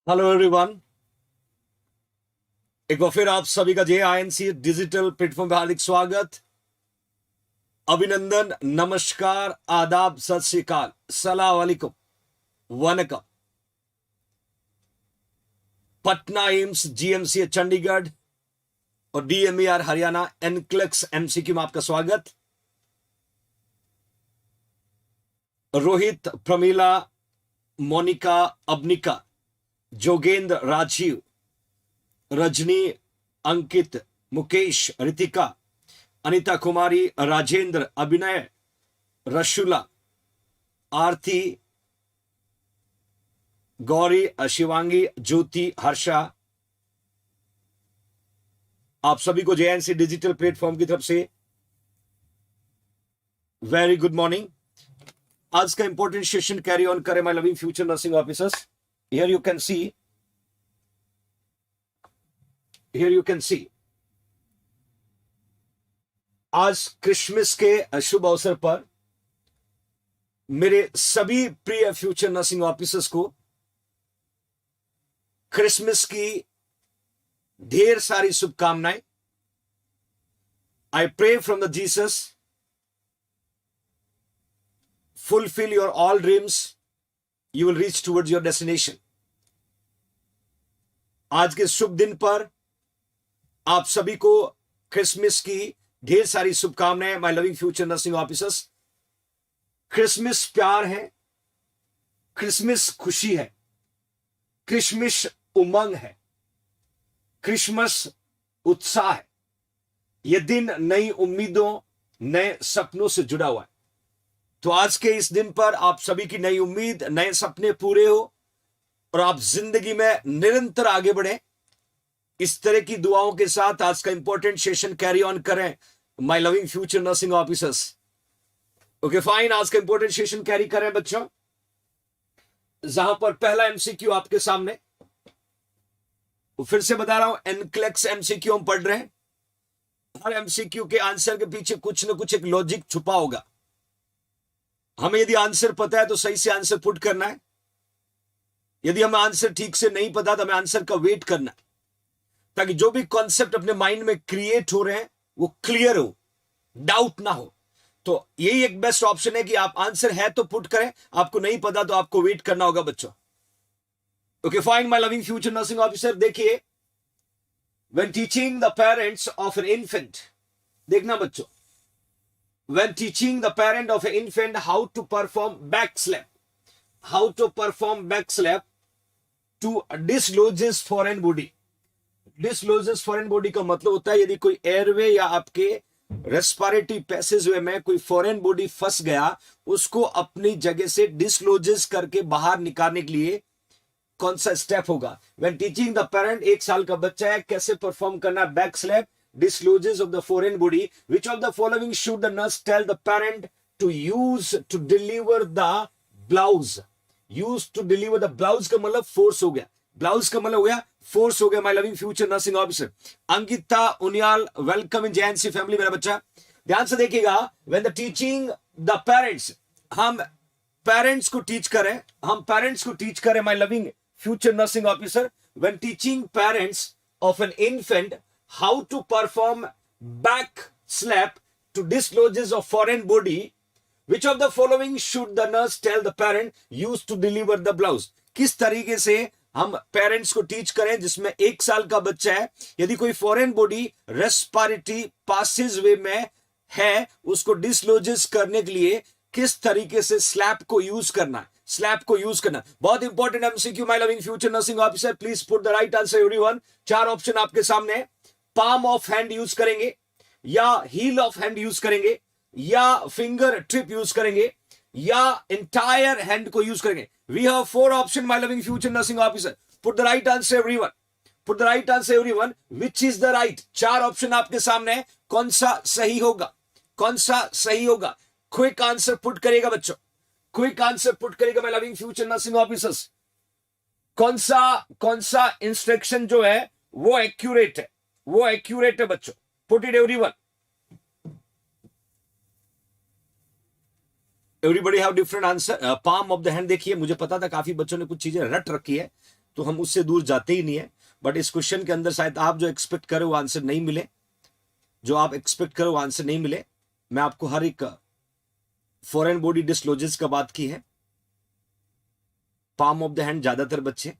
Hello everyone. एक बार फिर आप सभी का JINC डिजिटल प्लेटफॉर्म पे हार्दिक स्वागत, अभिनंदन, नमस्कार, आदाब, सत श्री अकाल, सलाम वालेकुम, वनकम। पटना एम्स, GMC चंडीगढ़ और DMER हरियाणा NCLEX MCQ में आपका स्वागत। रोहित, प्रमीला, मोनिका, अबनिका, जोगेंद्र, राजीव, रजनी, अंकित, मुकेश, रितिका, अनिता कुमारी, राजेंद्र, अभिनय, रशुला, आरती, गौरी, शिवांगी, ज्योति, हर्षा, आप सभी को JNC डिजिटल प्लेटफॉर्म की तरफ से वेरी गुड मॉर्निंग। आज का इंपॉर्टेंट सेशन कैरी ऑन करें my loving future nursing officers. Here you can see आज क्रिसमस के शुभ अवसर पर मेरे सभी प्रिय फ्यूचर नर्सिंग ऑफिसर्स को क्रिसमस की ढेर सारी शुभकामनाएं। I pray from the Jesus, fulfill your all dreams, you will reach towards your destination। आज के शुभ दिन पर आप सभी को क्रिसमस की ढेर सारी शुभकामनाएं my loving future nursing officers. Christmas प्यार है, क्रिसमस खुशी है, क्रिसमस उमंग है, क्रिसमस उत्साह है। यह दिन नई उम्मीदों, नए सपनों से जुड़ा हुआ है। तो आज के इस दिन पर आप सभी की नई उम्मीद, नए सपने पूरे हो और आप जिंदगी में निरंतर आगे बढ़े, इस तरह की दुआओं के साथ आज का इंपॉर्टेंट सेशन कैरी ऑन करें my loving future nursing officers. Okay fine, आज का इंपॉर्टेंट सेशन कैरी करें बच्चों, जहां पर पहला MCQ आपके सामने, फिर से बता रहा हूं, NCLEX MCQ हम पढ़ रहे हैं। हर MCQ के आंसर के पीछे कुछ ना कुछ एक लॉजिक छुपा होगा। हमें यदि आंसर पता है तो सही से आंसर पुट करना है, यदि हमें आंसर ठीक से नहीं पता तो हमें आंसर का वेट करना है, ताकि जो भी कॉन्सेप्ट अपने माइंड में क्रिएट हो रहे हैं वो क्लियर हो, डाउट ना हो। तो यही एक बेस्ट ऑप्शन है कि आप आंसर है तो पुट करें, आपको नहीं पता तो आपको वेट करना होगा बच्चों। Okay fine my loving future nursing officer, देखिए, when teaching the parents of an infant, देखना बच्चों, when teaching the parent of an infant how to perform back slap to dislodges foreign body। dislodges foreign body का मतलब होता है यदि कोई airway या आपके रेस्पिरेटरी पैसेजवे में कोई फॉरेन बॉडी फंस गया, उसको अपनी जगह से डिसलोजेस करके बाहर निकालने के लिए कौन सा स्टेप होगा। when teaching the parent, 1 साल का बच्चा है, कैसे परफॉर्म करना back slap, dislodges of the foreign body, which of the following should the nurse tell the parent to use to deliver the blouse। use to deliver the blouse का मतलब force हो गया, ब्लाउज का मतलब हो गया force हो गया my loving future nursing officer. Ankita Uniyal, welcome in JNC family मेरा बच्चा। ध्यान से देखिएगा, when the teaching the parents, हम पेरेंट्स को टीच करें my loving future nursing officer, when teaching parents of an infant how to perform back slap to dislodges of foreign body, which of the following should the nurse tell the parent use to deliver the blouse। किस तरीके से हम parents को teach करें जिसमें 1 साल का बच्चा है, यदि कोई फॉरेन बॉडी रेस्पिरेटरी पासेजवे में है, उसको डिसलोजेस करने के लिए किस तरीके से स्लैप को यूज करना। बहुत important MCQ my loving future nursing officer, please put the right answer everyone. 4 option आपके सामने है, पाम ऑफ हैंड यूज करेंगे, या हील ऑफ हैंड यूज करेंगे, या फिंगर ट्रिप यूज करेंगे, या एंटायर हैंड को यूज करेंगे। We have 4 option my loving future nursing officer, put the right answer everyone, which is the right. 4 option आपके सामने है, कौन सा सही होगा। क्विक आंसर पुट करेगा बच्चों, क्विक आंसर पुट करेगा my loving future nursing officers. कौन सा इंस्ट्रक्शन जो है वो एक्यूरेट है बच्चों, put it everyone. Everybody have different answer. Palm of the hand, देखिए मुझे पता था काफी बच्चों ने कुछ चीजें रट रखी है, तो हम उससे दूर जाते ही नहीं है। बट इस क्वेश्चन के अंदर शायद आप जो एक्सपेक्ट करो वो आंसर नहीं मिले, जो आप एक्सपेक्ट करो वो आंसर नहीं मिले। मैं आपको हर एक फॉरेन बॉडी डिस्क्लोजर्स का बात की है। पाम ऑफ द हैंड ज्यादातर बच्चे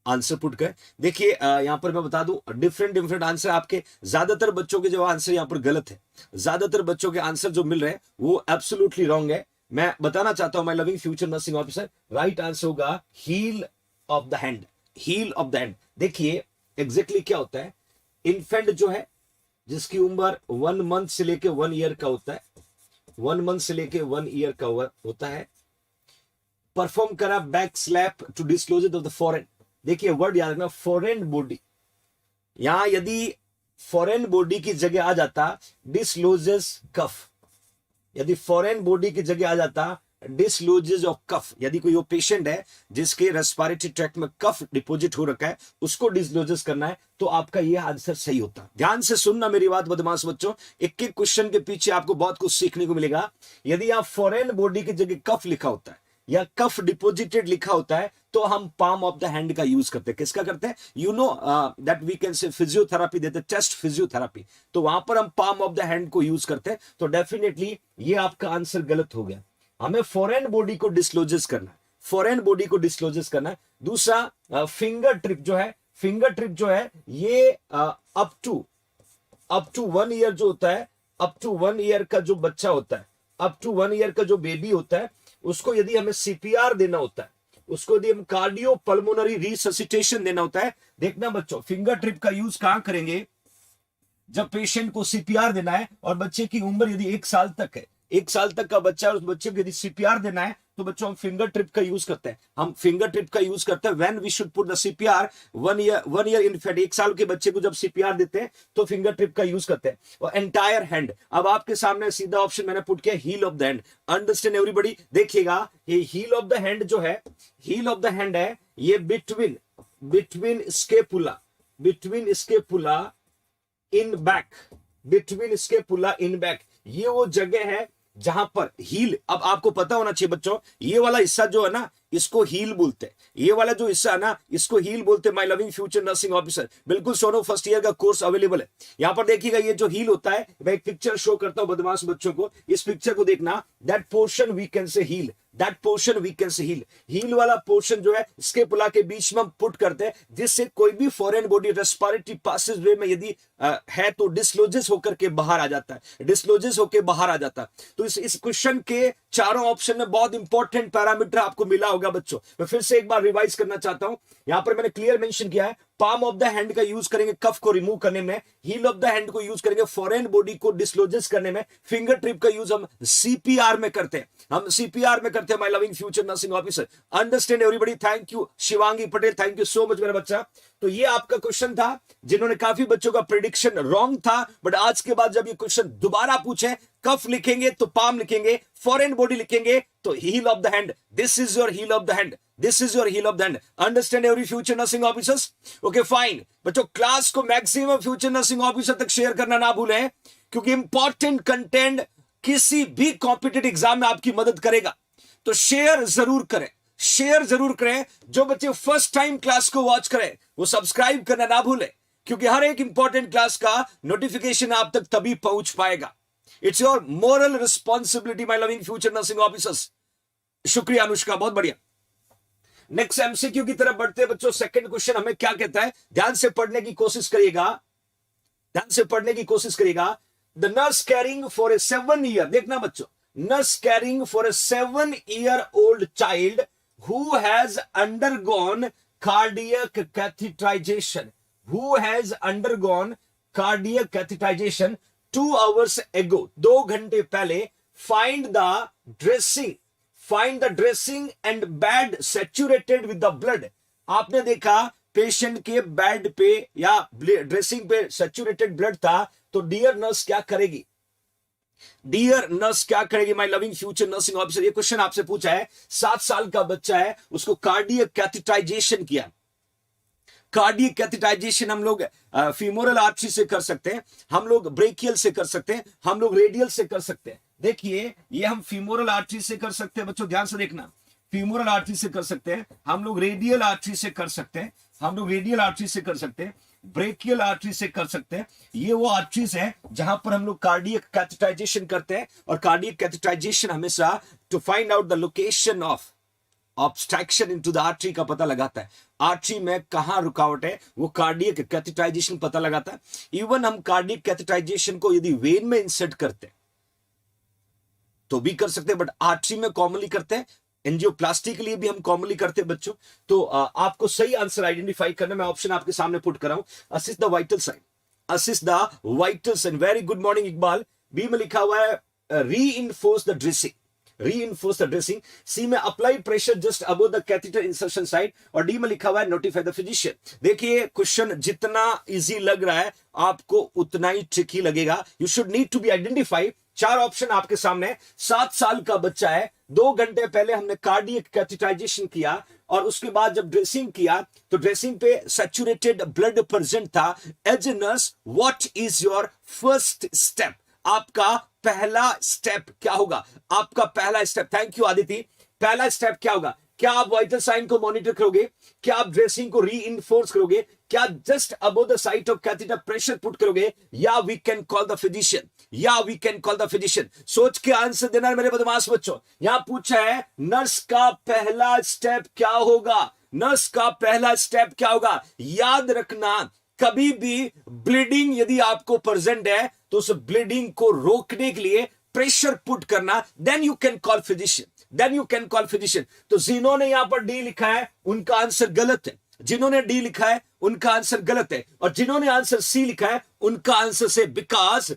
आंसर पुट कर। देखिए यहां पर मैं बता दूं डिफरेंट आंसर आपके, ज्यादातर बच्चों के जो आंसर यहां पर गलत है, ज्यादातर बच्चों के आंसर जो मिल रहे हैं वो एब्सोल्युटली रॉन्ग है। मैं बताना चाहता हूं my loving future nursing officer, right answer होगा heel of the hand, heel of the hand. देखिए एग्जैक्टली क्या होता है, इन्फेंट जो है जिसकी उम्र 1 मंथ से लेके 1 ईयर का होता है, 1 मंथ से लेके 1 ईयर का होता है, परफॉर्म करा back slap to disclose of the foreign. देखिए वर्ड याद रखना, फॉरेन बॉडी। यहां यदि फॉरेन बॉडी की जगह आ जाता डिस्क्लोजेस कफ, यदि फॉरेन बॉडी की जगह आ जाता डिस्क्लोजेस ऑफ कफ, यदि कोई वो पेशेंट है जिसके रेस्पिरेटरी ट्रैक्ट में कफ डिपॉजिट हो रखा है, उसको डिस्क्लोजेस करना है, तो आपका ये आंसर सही होता। ध्यान से सुनना मेरी बात बदमाश बच्चों, एक एक क्वेश्चन के पीछे आपको बहुत कुछ सीखने को मिलेगा। यदि आप फॉरेन बॉडी की जगह कफ लिखा होता है या कफ डिपॉजिटेड लिखा होता है, तो हम पाम ऑफ द हैंड का यूज करते हैं। किसका करते हैं? You know that we can say physiotherapy देते हैं, चेस्ट फिजियोथेरापी, तो वहां पर हम पाम ऑफ द हैंड को यूज करते हैं। तो डेफिनेटली ये आपका आंसर गलत हो गया। हमें फॉरेन बॉडी को डिस्क्लोजेस करना है, फॉरेन बॉडी को डिस्क्लोजेस करना है। दूसरा फिंगर ट्रिप जो है, फिंगर ट्रिप जो है ये अप टू 1 ईयर जो होता है, अप टू 1 ईयर का जो बच्चा होता है, अप टू 1 ईयर का जो बेबी होता है, उसको यदि हमें सीपीआर देना होता है, उसको यदि हम कार्डियो पल्मोनरी रिससिटेशन देना होता है। देखना बच्चों, फिंगर ट्रिप का यूज कहां करेंगे? जब पेशेंट को सीपीआर देना है और बच्चे की उम्र यदि 1 साल तक है, 1 साल तक का बच्चा है, उस बच्चे को यदि सीपीआर देना है, तो बच्चों हम फिंगर ट्रिप का यूज करते हैं। हम फिंगर ट्रिप का यूज करते हैं when we should put the CPR 1 year in fact 1 साल के बच्चे को जब सीपीआर देते हैं तो फिंगर ट्रिप का यूज करते हैं। और एंटायर हैंड, अब आपके सामने सीधा ऑप्शन मैंने पुट किया heel of the hand. Understand everybody? देखिएगा ये हील ऑफ द हैंड जो है, हील ऑफ द हैंड है ये between scapula in back, between scapula in back, ये वो जगह है जहां पर हील। अब आपको पता होना चाहिए बच्चों, ये वाला हिस्सा जो है ना इसको हील बोलते हैं, ये वाला जो हिस्सा है ना इसको हील बोलते हैं। My loving future nursing officer, बिल्कुल सोनो फर्स्ट ईयर का कोर्स अवेलेबल है। यहां पर देखिएगा ये जो हील होता है, मैं एक पिक्चर शो करता हूं बदमाश बच्चों को, इस पिक्चर को देखना, that portion we can say heel, that portion we can say heel. Heel वाला पोर्शन जो है स्केपुला के बीच में हम पुट करते हैं, जिससे कोई भी फॉरेन बॉडी रेस्पिरेटरी पासेज वे में यदि है तो डिस्क्लोजेस होकर के बाहर आ जाता है, डिस्क्लोजेस होकर बाहर आ जाता है। तो इस क्वेश्चन के चारों ऑप्शन में बहुत इंपॉर्टेंट पैरामीटर आपको मिला होगा बच्चों। मैं फिर से एक बार रिवाइज करना चाहता हूं, यहां पर मैंने क्लियर मेंशन किया है, पाम ऑफ द हैंड का यूज करेंगे कफ को रिमूव करने में, हील ऑफ द हैंड को यूज करेंगे फॉरेन बॉडी को डिस्क्लोजेस करने में, फिंगर ट्रिप का यूज हम सीपीआर में करते हैं, हम सीपीआर में करते हैं। My loving future nursing officer, understand everybody? Thank you Shivangi Patel, thank you so much मेरा बच्चा। तो ये आपका क्वेश्चन था, जिन्होंने काफी बच्चों का प्रेडिक्शन रॉन्ग था, बट आज के बाद जब ये क्वेश्चन दोबारा पूछे, कफ लिखेंगे तो पाम लिखेंगे, फॉरेन बॉडी लिखेंगे तो heel of the hand, this is your heel of the hand, this is your heel of the hand. Understand every future nursing officers? Okay fine बच्चों, क्लास को मैक्सिमम फ्यूचर नर्सिंग ऑफिसर तक share करना ना भूलें, क्योंकि important content किसी भी competitive exam में आपकी मदद करेगा। तो शेयर जरूर करें, शेयर जरूर करें। जो बच्चे फर्स्ट टाइम क्लास को वॉच करें वो सब्सक्राइब करना ना भूलें, क्योंकि हर एक इंपॉर्टेंट क्लास का नोटिफिकेशन आप तक तभी पहुंच पाएगा। It's your moral responsibility my loving future nursing officers. शुक्रिया अनुष्का, बहुत बढ़िया। नेक्स्ट एमसीक्यू की तरफ बढ़ते बच्चों, सेकंड क्वेश्चन हमें क्या कहता है, ध्यान से पढ़ने की कोशिश करिएगा, ध्यान से पढ़ने की कोशिश करिएगा। The nurse carrying for a 7 year, देखना बच्चों, nurse carrying for a 7-year-old child who has undergone cardiac catheterization, who has undergone cardiac catheterization 2 hours ago, 2 घंटे पहले, find the dressing and bed saturated with the blood। आपने देखा patient के bed पे या dressing पे सैचुरेटेड ब्लड था, तो डियर नर्स क्या करेगी, डियर नर्स क्या करेगी my loving future nursing officer? ये क्वेश्चन आपसे पूछा है, 7 साल का बच्चा है, उसको कार्डियक कैथेटाइजेशन किया। कार्डियक कैथेटाइजेशन हम लोग फीमोरल आर्टरी से कर सकते हैं, हम लोग ब्रेकियल से कर सकते हैं, हम लोग रेडियल से कर सकते हैं। देखिए ये हम फीमोरल आर्टरी से कर सकते हैं बच्चों, ध्यान से देखना, फ्यूमरल आर्टरी से कर सकते हैं, हम लोग रेडियल आर्टरी से कर सकते हैं, हम लोग रेडियल आर्टरी से कर सकते हैं, ब्रेकियल आर्टरी से कर सकते हैं। ये वो आर्टरीज हैं जहां पर हम लोग कार्डियक कैथेटाइजेशन करते हैं, और कार्डियक कैथेटाइजेशन हमेशा to find out the location of obstruction into the artery का पता लगाता है। आर्टरी में कहां रुकावट है वो कार्डियक कैथेटाइजेशन पता लगाता है। इवन हम कार्डियक कैथेटाइजेशन को यदि वेन में इंसर्ट करते हैं तो भी कर सकते हैं, बट आर्टरी में कॉमनली करते हैं, एंजियोप्लास्टी के लिए भी हम कॉमनली करते हैं बच्चों। तो आपको सही आंसर आइडेंटिफाई करना, मैं ऑप्शन आपके सामने पुट कर रहा हूं। Assist the vital sign, assist the vital sign. Very good morning Iqbal. B में लिखा हुआ है reinforce the dressing, reinforce the dressing. C में apply pressure just above the catheter insertion side, और डी में लिखा हुआ है नोटिफाई द फिजिशियन। देखिए क्वेश्चन जितना इजी लग रहा है आपको उतना ही ट्रिकी लगेगा। You should need to be identify. 4 option आपके सामने। 7 साल का बच्चा है, 2 घंटे पहले हमने कार्डियक कैथेटाइजेशन किया, और उसके बाद जब ड्रेसिंग किया तो ड्रेसिंग पे सैचुरेटेड ब्लड प्रेजेंट था। As a nurse what is your first step? आपका पहला स्टेप क्या होगा? आपका पहला स्टेप, थैंक यू आदिति, पहला स्टेप क्या होगा? क्या आप वाइटल साइन को मॉनिटर करोगे? क्या आप ड्रेसिंग को रीइंफोर्स करोगे? क्या just above the site of catheter pressure put करोगे? या we can call the physician, या we can call the physician. सोच के आंसर देना है मेरे बदमाश बच्चों। यहां पूछा है नर्स का पहला स्टेप क्या होगा? नर्स का पहला स्टेप क्या होगा? याद रखना, कभी भी ब्लीडिंग यदि आपको प्रेजेंट है तो उस ब्लीडिंग को रोकने के लिए प्रेशर पुट करना, then you can call physician, then you can call physician. तो जिन्होंने यहां पर डी लिखा है उनका आंसर गलत है, जिन्होंने डी लिखा है उनका आंसर गलत है, और जिन्होंने आंसर सी लिखा है उनका आंसर से। बिकॉज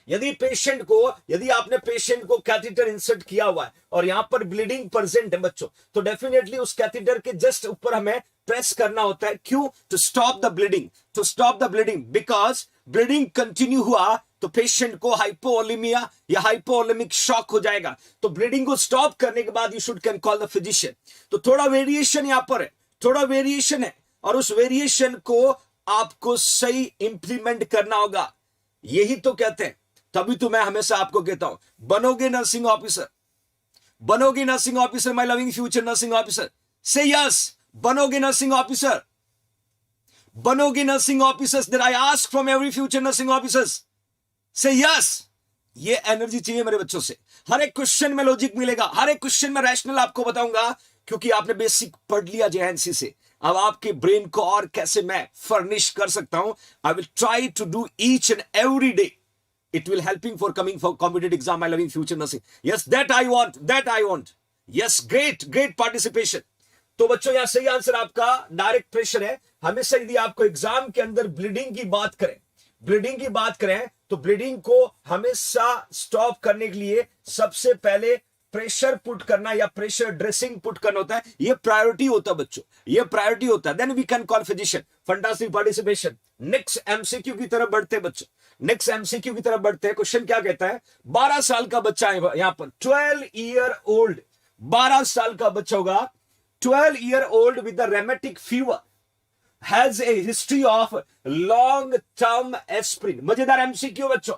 यदि आपने पेशेंट को कैथेटर इंसर्ट किया हुआ है और यहां पर ब्लीडिंग प्रेजेंट है बच्चों, तो डेफिनेटली उस कैथेटर के जस्ट ऊपर हमें प्रेस करना होता है। क्यों? To stop the bleeding, to stop the bleeding. Because bleeding continue हुआ तो पेशेंट को हाइपोवोलेमिया या हाइपोवोलेमिक शॉक हो जाएगा। तो ब्लीडिंग को स्टॉप करने के बाद you should can call the physician. तो थोड़ा वेरिएशन यहां पर है, थोड़ा वेरिएशन है, और उस वेरिएशन को आपको सही इंप्लीमेंट करना होगा। यही तो कहते हैं, तभी तो मैं हमेशा आपको कहता हूं, बनोगे नर्सिंग ऑफिसर, बनोगे nursing officer, my loving future nursing officer, से यस, बनोगे नर्सिंग ऑफिसर, बनोगे nursing officers that I ask from every future nursing officers, से यस। ये एनर्जी चाहिए मेरे बच्चों से। हर एक क्वेश्चन में लॉजिक मिलेगा, हर एक क्वेश्चन में रैशनल आपको बताऊंगा, क्योंकि आपने बेसिक पढ़ लिया जेएनसी से। अब आपके ब्रेन को और कैसे मैं फर्निश कर सकता हूं, I will try to do each and every day. It will helping for coming for competitive exam, my loving future nursing. Yes, that I want, that I want. Yes, great, great participation. तो बच्चों यहां सही answer आपका direct pressure है। हमेशा यदि आपको exam के अंदर ब्लीडिंग की बात करें, ब्लीडिंग की बात करें, तो ब्लीडिंग को हमेशा स्टॉप करने के लिए सबसे पहले प्रेशर पुट करना या प्रेशर ड्रेसिंग पुट करना होता है। ये प्रायोरिटी होता है बच्चों, ये प्रायोरिटी होता है। Then we can call physician. Fantastic participation. Next MCQ की तरफ बढ़ते हैं बच्चों, नेक्स्ट एमसीक्यू की तरफ बढ़ते हैं। क्वेश्चन क्या कहता है? 12 साल का बच्चा है यहां पर, 12 ईयर ओल्ड, 12 साल का बच्चा होगा, 12 year old with the rheumatic fever, has a history of long term aspirin. मजेदार एमसीक्यू बच्चों।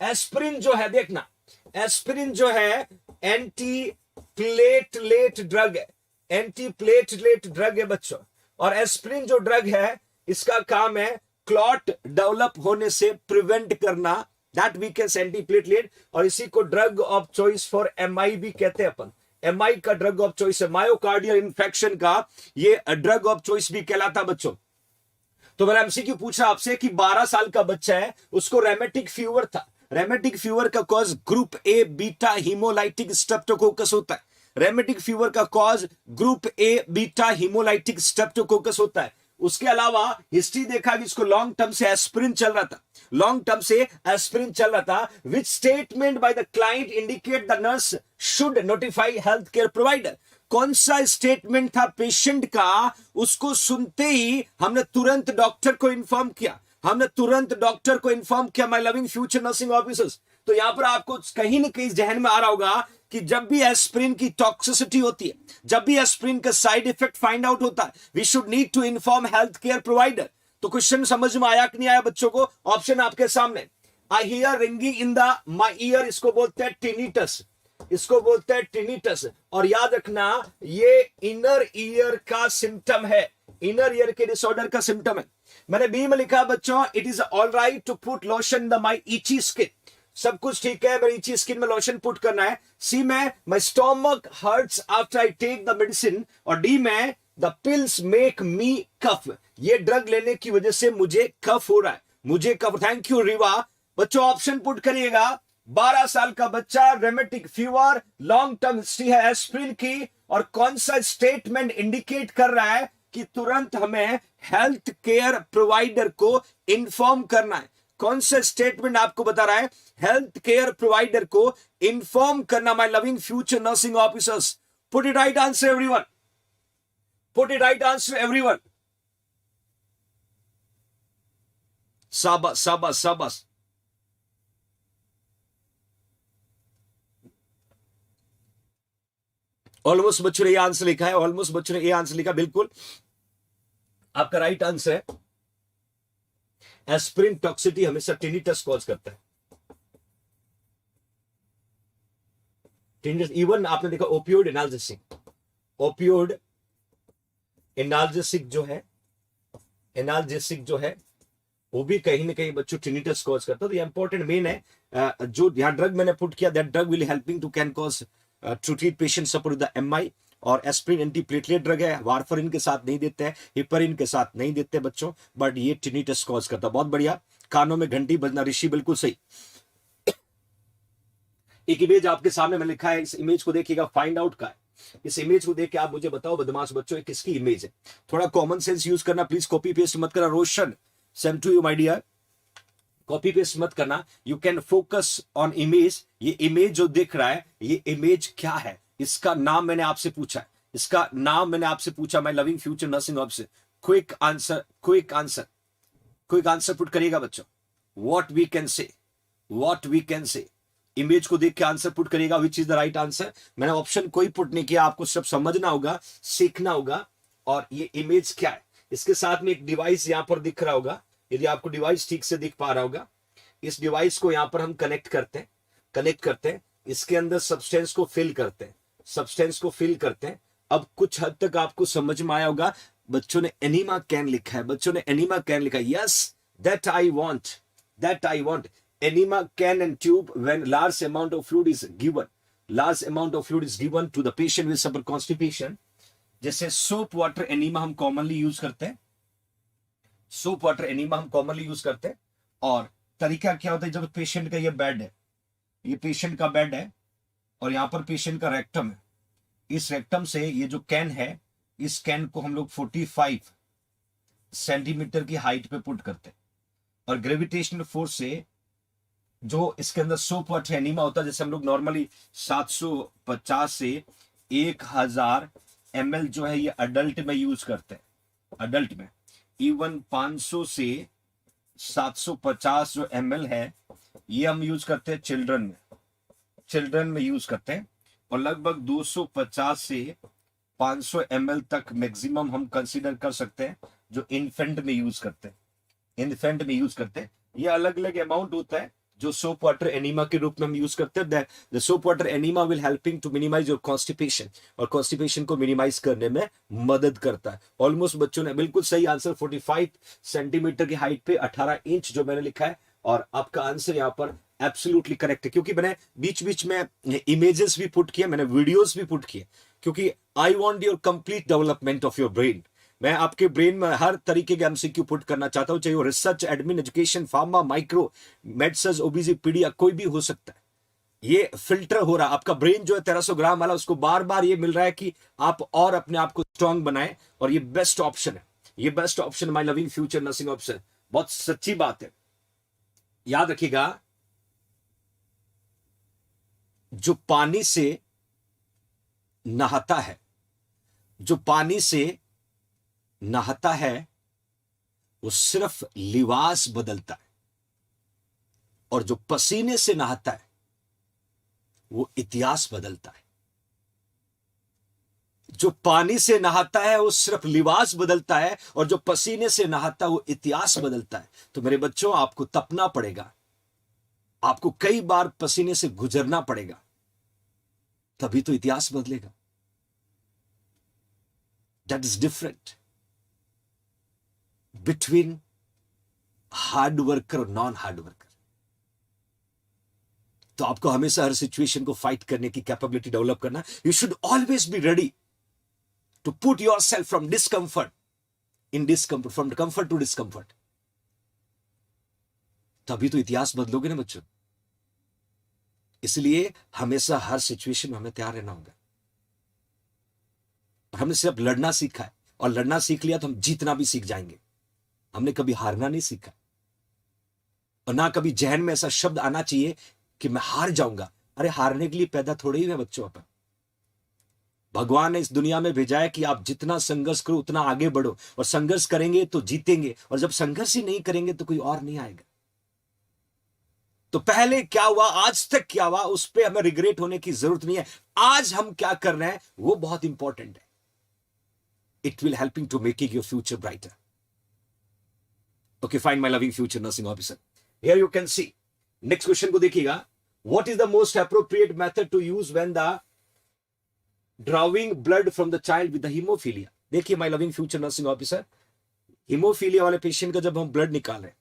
एस्पिरिन जो है, देखना, एस्पिरिन जो है एंटी प्लेटलेट ड्रग है, एंटी प्लेटलेट ड्रग है बच्चों। और एस्पिरिन जो ड्रग है इसका काम है क्लॉट डेवलप होने से प्रिवेंट करना, दैट वीकेंस एंटी प्लेटलेट। और इसी को drug of choice for MI भी कहते हैं अपन। एमआई का ड्रग ऑफ चॉइस है, मायोकार्डियल इन्फेक्शन का ये ड्रग ऑफ चॉइस भी कहलाता बच्चों। तो मैंने एमसीक्यू पूछा आपसे कि 12 साल का बच्चा है, उसको रेमेटिक फीवर था। रेमेटिक फीवर का cause group A beta haemolytic Streptococcus होता है। रेमेटिक फीवर का cause group A beta haemolytic Streptococcus होता है। उसके अलावा हिस्ट्री देखा कि इसको लॉन्ग टर्म से एस्पिरिन चल रहा था, लॉन्ग टर्म से एस्पिरिन चल रहा था। Which statement by the client indicate the nurse should notify health care provider. कौन सा स्टेटमेंट था पेशेंट का? उसको सुनते ही हमने तुरंत डॉक्टर को इन्फॉर्म किया, हमने तुरंत डॉक्टर को इन्फॉर्म किया, my loving future nursing officers. तो यहां पर आपको कहीं ना कहीं जहन में आ रहा होगा कि जब भी एस्पिरिन की टॉक्सिसिटी होती है, जब भी एस्पिरिन का साइड इफेक्ट फाइंड आउट होता है, we should need to inform health care provider. तो क्वेश्चन समझ में आया कि नहीं आया बच्चों को? ऑप्शन आपके सामने। I hear ringing in the my year, इसको बोलते हैं टिनिटस। इसको बोलते हैं टिनिटस। और याद रखना ये इनर ईयर का सिम्टम है, इनर ईयर के डिसऑर्डर का सिम्टम है। मैंने बी में लिखा बच्चों, it is all right to put lotion the my itchy skin. सब कुछ ठीक है, मेरी ईची स्किन में लोशन पुट करना है। सी में my stomach hurts after I take the medicine. और डी में the pills make me cough, ये ड्रग लेने की वजह से मुझे कफ हो रहा है, मुझे कफ। Thank you Riva. बच्चों ऑप्शन पुट करिएगा। 12 साल का बच्चा, रेमेटिक फीवर, लॉन्ग टर्म हिस्ट्री है एस्प्रिन की, और कौन सा स्टेटमेंट इंडिकेट कर रहा है कि तुरंत हमें हेल्थ केयर प्रोवाइडर को इन्फॉर्म करना है। कौन सा स्टेटमेंट आपको बता रहा है हेल्थ केयर प्रोवाइडर को इन्फॉर्म करना। My loving future nursing officers, put it right answer everyone, put it right answer everyone. शाबाश शाबाश शाबाश। ऑलमोस्ट बच्चों ने ये आंसर लिखा है, ऑलमोस्ट बच्चों ने ये आंसर लिखा, बिल्कुल आपका राइट आंसर है। एस्प्रिन टॉक्सिटी हमेशा टिनिटस कॉज करता है। टिनिटस, इवन आपने देखा ओपियोइड एनाल्जेसिक, ओपियोइड एनाल्जेसिक जो है, एनाल्जेसिक जो है वो भी कहीं ना कहीं बच्चों टिनिटस कॉज करता है। तो ये इंपॉर्टेंट मेन है। जो यहां ड्रग मैंने पुट किया, that drug will helping to can cause to treat patient support the MI. और एस्प्रिन एंटी प्लेटलेट ड्रग है, वारफरिन के साथ नहीं देते हैं, हिपरिन के साथ नहीं देते बच्चों, बट ये टिनिटस कॉज करता है। बहुत बढ़िया। कानों में घंटी बजना, ऋषि बिल्कुल सही। एक इमेज आपके सामने मैंने लिखा है, इस इमेज को देखिएगा, फाइंड आउट का है। इस इमेज को देख के आप मुझे बताओ बदमाश बच्चों किसकी इमेज है। थोड़ा कॉमन सेंस यूज करना प्लीज, कॉपी पेस्ट मत करना। Roshan, same to you my dear, copy paste मत करना। You can focus on image. ये इमेज जो दिख रहा है, ये इमेज क्या है, इसका नाम मैंने आपसे पूछा है, इसका नाम मैंने आपसे पूछा, my loving future nursing officer. Quick answer, quick answer, quick answer put करिएगा बच्चों। What we can say, what we can say. Image को देख के आंसर पुट करिएगा, which is the right answer. मैंने ऑप्शन कोई पुट नहीं किया, आपको सब समझना होगा, सीखना होगा। और ये इमेज क्या है, इसके साथ में एक डिवाइस यहां पर दिख रहा होगा, यदि आपको डिवाइस ठीक से दिख पा रहा होगा। इस डिवाइस को यहां पर हम कनेक्ट करते हैं, कनेक्ट करते हैं, इसके अंदर सब्सटेंस को फिल करते हैं, सब्सटेंस को फिल करते हैं। अब कुछ हद तक आपको समझ में आया होगा। बच्चों ने एनीमा कैन लिखा है, बच्चों ने एनीमा कैन लिखा है। Yes, that I want, that I want. Enema can and tube when large amount of fluid is given, large amount of fluid is given to the patient with suffer constipation. जैसे soap water enema हम commonly use करते हैं, soap water enema हम commonly use करते हैं। और तरीका क्या होता है, जब पेशेंट का ये बेड है, ये पेशेंट का बेड है, और यहां पर पेशेंट का रेक्टम है। इस रेक्टम से ये जो कैन है, इस कैन को हम लोग 45 सेंटीमीटर की हाइट पे पुट करते हैं। और ग्रेविटेशनल फोर्स से जो इसके अंदर सोप वाटर एनीमा होता है, जैसे हम लोग नॉर्मली 750 से 1000 ml जो है ये अडल्ट में यूज करते हैं, अडल्ट में। इवन 500 से 750 जो ml है, ये हम यूज करते हैं चिल्ड्रन में, चिल्ड्रन में यूज करते हैं। और लगभग 250 से 500 ml तक मैक्सिमम हम कंसीडर कर सकते हैं जो इन्फेंट में यूज करते हैं, इन्फेंट में यूज करते हैं। ये अलग अलग अमाउंट होता है जो सोप वाटर एनीमा के रूप में हम यूज करते हैं। The soap water enema will helping to minimize your constipation, और कॉन्स्टिपेशन को मिनिमाइज करने में मदद करता है। ऑलमोस्ट बच्चों ने बिल्कुल सही आंसर, 45 सेंटीमीटर की हाइट पे 18 इंच जो मैंने लिखा है। और आपका आंसर यहाँ पर एब्सोल्युटली करेक्ट है, क्योंकि मैंने बीच बीच में इमेजेस भी पुट किए, मैंने वीडियोस भी पुट किए, क्योंकि I want your complete development of your brain. मैं आपके ब्रेन में हर तरीके के एमसीक्यू पुट करना चाहता हूं, चाहे वो research, admin, education, pharma, micro, medicine, OBC, paedia, कोई भी हो सकता है। ये फिल्टर हो रहा है, आपका ब्रेन जो है 1300 ग्राम वाला, उसको बार बार ये मिल रहा है कि आप और अपने आप को स्ट्रांग बनाएं। और ये बेस्ट ऑप्शन है, ये best option, my loving future nursing option. बहुत सच्ची बात है, याद रखिएगा। जो पानी से नहाता है, जो पानी से नहाता है, वो सिर्फ लिबास बदलता है। और जो पसीने से नहाता है, वो इतिहास बदलता है। जो पानी से नहाता है वो सिर्फ लिबास बदलता है, और जो पसीने से नहाता है वो इतिहास बदलता है। तो मेरे बच्चों, आपको तपना पड़ेगा, आपको कई बार पसीने से गुजरना पड़ेगा, तभी तो इतिहास बदलेगा। That is different between hard worker और नॉन हार्ड वर्कर। तो आपको हमेशा हर सिचुएशन को फाइट करने की कैपेबिलिटी डेवलप करना। You should always be ready to put yourself from discomfort in discomfort, from comfort to discomfort. तभी तो इतिहास बदलोगे ना बच्चों। इसलिए हमेशा हर सिचुएशन में हमें तैयार रहना होगा। हमने सिर्फ लड़ना सीखा है, और लड़ना सीख लिया तो हम जीतना भी सीख जाएंगे। हमने कभी हारना नहीं सीखा, और ना कभी जहन में ऐसा शब्द आना चाहिए कि मैं हार जाऊंगा। अरे हारने के लिए पैदा थोड़े ही है बच्चों। अपन भगवान ने इस दुनिया में भेजा है कि आप जितना संघर्ष करो उतना आगे बढ़ो, और संघर्ष करेंगे तो जीतेंगे, और जब संघर्ष ही नहीं करेंगे तो कोई और नहीं आएगा। तो पहले क्या हुआ, आज तक क्या हुआ, उस पर हमें रिग्रेट होने की जरूरत नहीं है। आज हम क्या कर रहे हैं वो बहुत इंपॉर्टेंट है। It will helping to making your future brighter. Okay fine my loving future nursing officer, here you can see. Next question को देखिएगा, what is the most appropriate method to use when the drawing blood from the child with the haemophilia. देखिए my loving future nursing officer, haemophilia वाले patient का जब हम blood निकाल रहे हैं,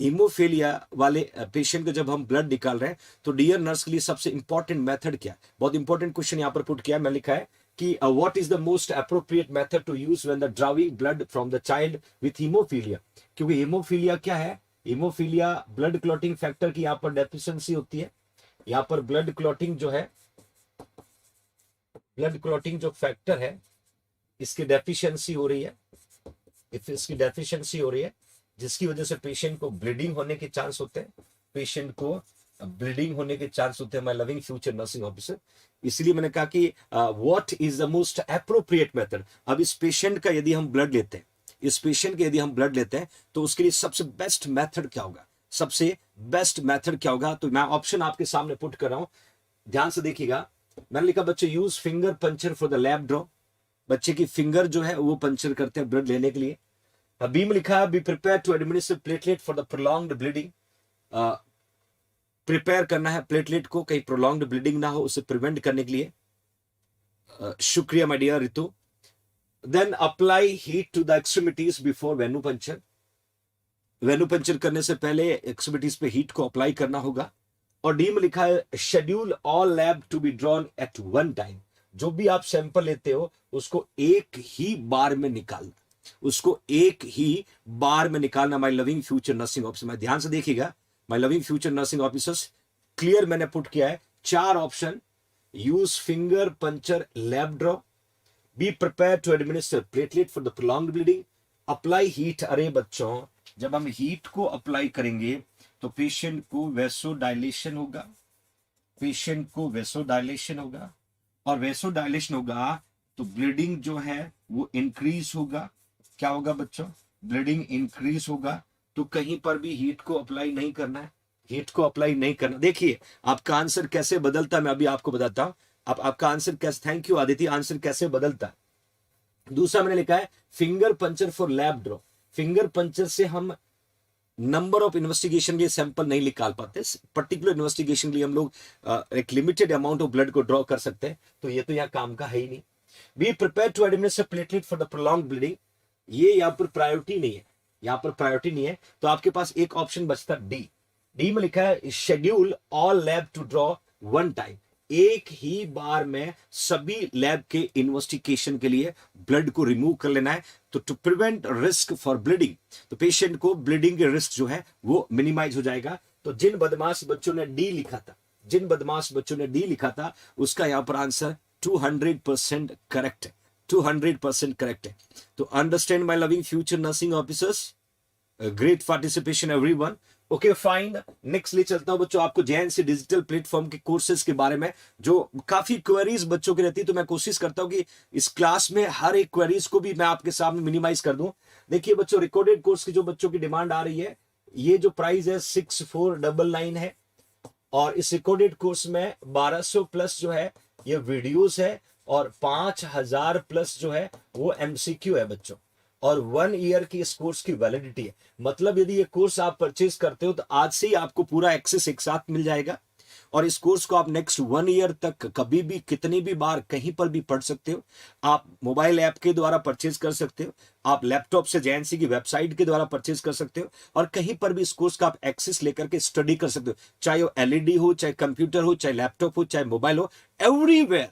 हीमोफीलिया वाले पेशेंट का जब हम ब्लड निकाल रहे हैं, तो डियर नर्स के लिए सबसे इंपॉर्टेंट मेथड क्या है। बहुत इंपॉर्टेंट क्वेश्चन यहां पर पुट किया, मैं लिखा है कि what is the most appropriate method to use when the drawing blood from the child with haemophilia. क्योंकि हीमोफीलिया क्या है, हीमोफीलिया ब्लड क्लॉटिंग फैक्टर की यहां पर डेफिशिएंसी होती है। यहां पर ब्लड क्लॉटिंग जो है, ब्लड क्लॉटिंग जो फैक्टर है इसकी डेफिशिएंसी हो रही है, इसकी डेफिशिएंसी हो रही है, जिसकी वजह से पेशेंट को ब्लीडिंग होने के चांस होते हैं, पेशेंट को ब्लीडिंग होने के चांस होते हैं my loving future nursing officer. इसलिए मैंने कहा कि what is the most appropriate method. अब इस पेशेंट का यदि हम ब्लड लेते हैं, इस पेशेंट के यदि हम ब्लड लेते हैं, तो उसके लिए सबसे बेस्ट मेथड क्या होगा, सबसे बेस्ट मेथड क्या होगा। तो मैं ऑप्शन आपके सामने पुट कर रहा हूं, ध्यान से देखिएगा। मैंने लिखा बच्चे use finger puncture for the lab draw. बच्चे की फिंगर जो है वो पंचर करते हैं ब्लड लेने के लिए। बी में लिखा है B prepare to administer platelet for the prolonged bleeding. Prepare करना है प्लेटलेट को, कहीं प्रोलॉन्ग्ड ब्लीडिंग ना हो, उसे प्रिवेंट करने के लिए। शुक्रिया my dear Ritu. Then apply heat to the extremities before venipuncture. Venipuncture करने से पहले एक्सट्रीमिटीज पे हीट को अप्लाई करना होगा। और डी में लिखा है schedule all lab to be drawn at one time. जो भी आप सैंपल लेते हो उसको एक ही बार में निकालना, उसको एक ही बार में निकालना। My loving future nursing officer, मैं ध्यान से देखिएगा, my loving future nursing officers clear मैंने पुट किया है 4 option. Use finger puncture lab draw, be prepare to administer platelet for the prolonged bleeding, apply heat. अरे बच्चों, जब हम हीट को अप्लाई करेंगे तो पेशेंट को वेसोडाइलेशन होगा, पेशेंट को वेसोडाइलेशन होगा, और वेसोडाइलेशन होगा तो ब्लीडिंग जो है वो इंक्रीज होगा। क्या होगा बच्चों, ब्लीडिंग इंक्रीज होगा। तो कहीं पर भी हीट को अप्लाई नहीं करना है, हीट को अप्लाई नहीं करना। देखिए आपका आंसर कैसे बदलता है, मैं अभी आपको बताता हूं। आपका आंसर कैसे, थैंक यू आदित्य, आंसर कैसे बदलता है। दूसरा मैंने लिखा है finger puncture for lab draw. Finger puncture से हम नंबर ऑफ इन्वेस्टिगेशन के लिए सैंपल नहीं निकाल पाते, पर्टिकुलर इन्वेस्टिगेशन के लिए हम लोग एक लिमिटेड अमाउंट ऑफ ब्लड को ड्रॉ कर सकते हैं, तो ये तो यहाँ काम का है ही नहीं। Be prepare to administer platelet for the prolonged bleeding, ये यहाँ पर प्रायोरिटी नहीं है, यहाँ पर प्रायोरिटी नहीं है। तो आपके पास एक ऑप्शन बचता डी। डी में लिखा है schedule all lab to draw one time, एक ही बार में सभी लैब के इन्वेस्टिगेशन के लिए ब्लड को रिमूव कर लेना है। तो to prevent risk for bleeding, तो पेशेंट को ब्लीडिंग के रिस्क जो है वो मिनिमाइज हो जाएगा। तो जिन बदमाश बच्चों ने डी लिखा था, जिन बदमाश बच्चों ने डी लिखा था, उसका यहां पर आंसर 200% करेक्ट है, 200% करेक्ट है। तो understand my loving future nursing officers, great participation everyone. Okay fine, next ले चलता हूं बच्चों आपको JNC डिजिटल प्लेटफॉर्म के कोर्सेज के बारे में, जो काफी क्वेरीज बच्चों की रहती है। तो मैं कोशिश करता हूं कि इस क्लास में हर एक क्वेरीज को भी मैं आपके सामने मिनिमाइज कर दूं। देखिए बच्चों, रिकॉर्डेड कोर्स की जो बच्चों की डिमांड आ रही है, ये जो प्राइस है 6499 है, और इस रिकॉर्डेड कोर्स में 1200 प्लस जो है ये वीडियोस है, और 5000 प्लस जो है वो MCQ है बच्चों, और 1 ईयर की इस कोर्स की वैलिडिटी है। मतलब यदि ये कोर्स आप परचेज करते हो तो आज से ही आपको पूरा एक्सेस एक साथ मिल जाएगा। और इस कोर्स को आप नेक्स्ट 1 ईयर तक कभी भी कितनी भी बार कहीं पर भी पढ़ सकते हो। आप मोबाइल ऐप के द्वारा परचेज कर सकते हो, आप लैपटॉप से जेएनसी की वेबसाइट के द्वारा परचेज कर सकते हो, और कहीं पर भी इस कोर्स का आप एक्सेस लेकर के स्टडी कर सकते हो, चाहे वो एलईडी हो, चाहे कंप्यूटर हो, चाहे लैपटॉप हो, चाहे मोबाइल हो, everywhere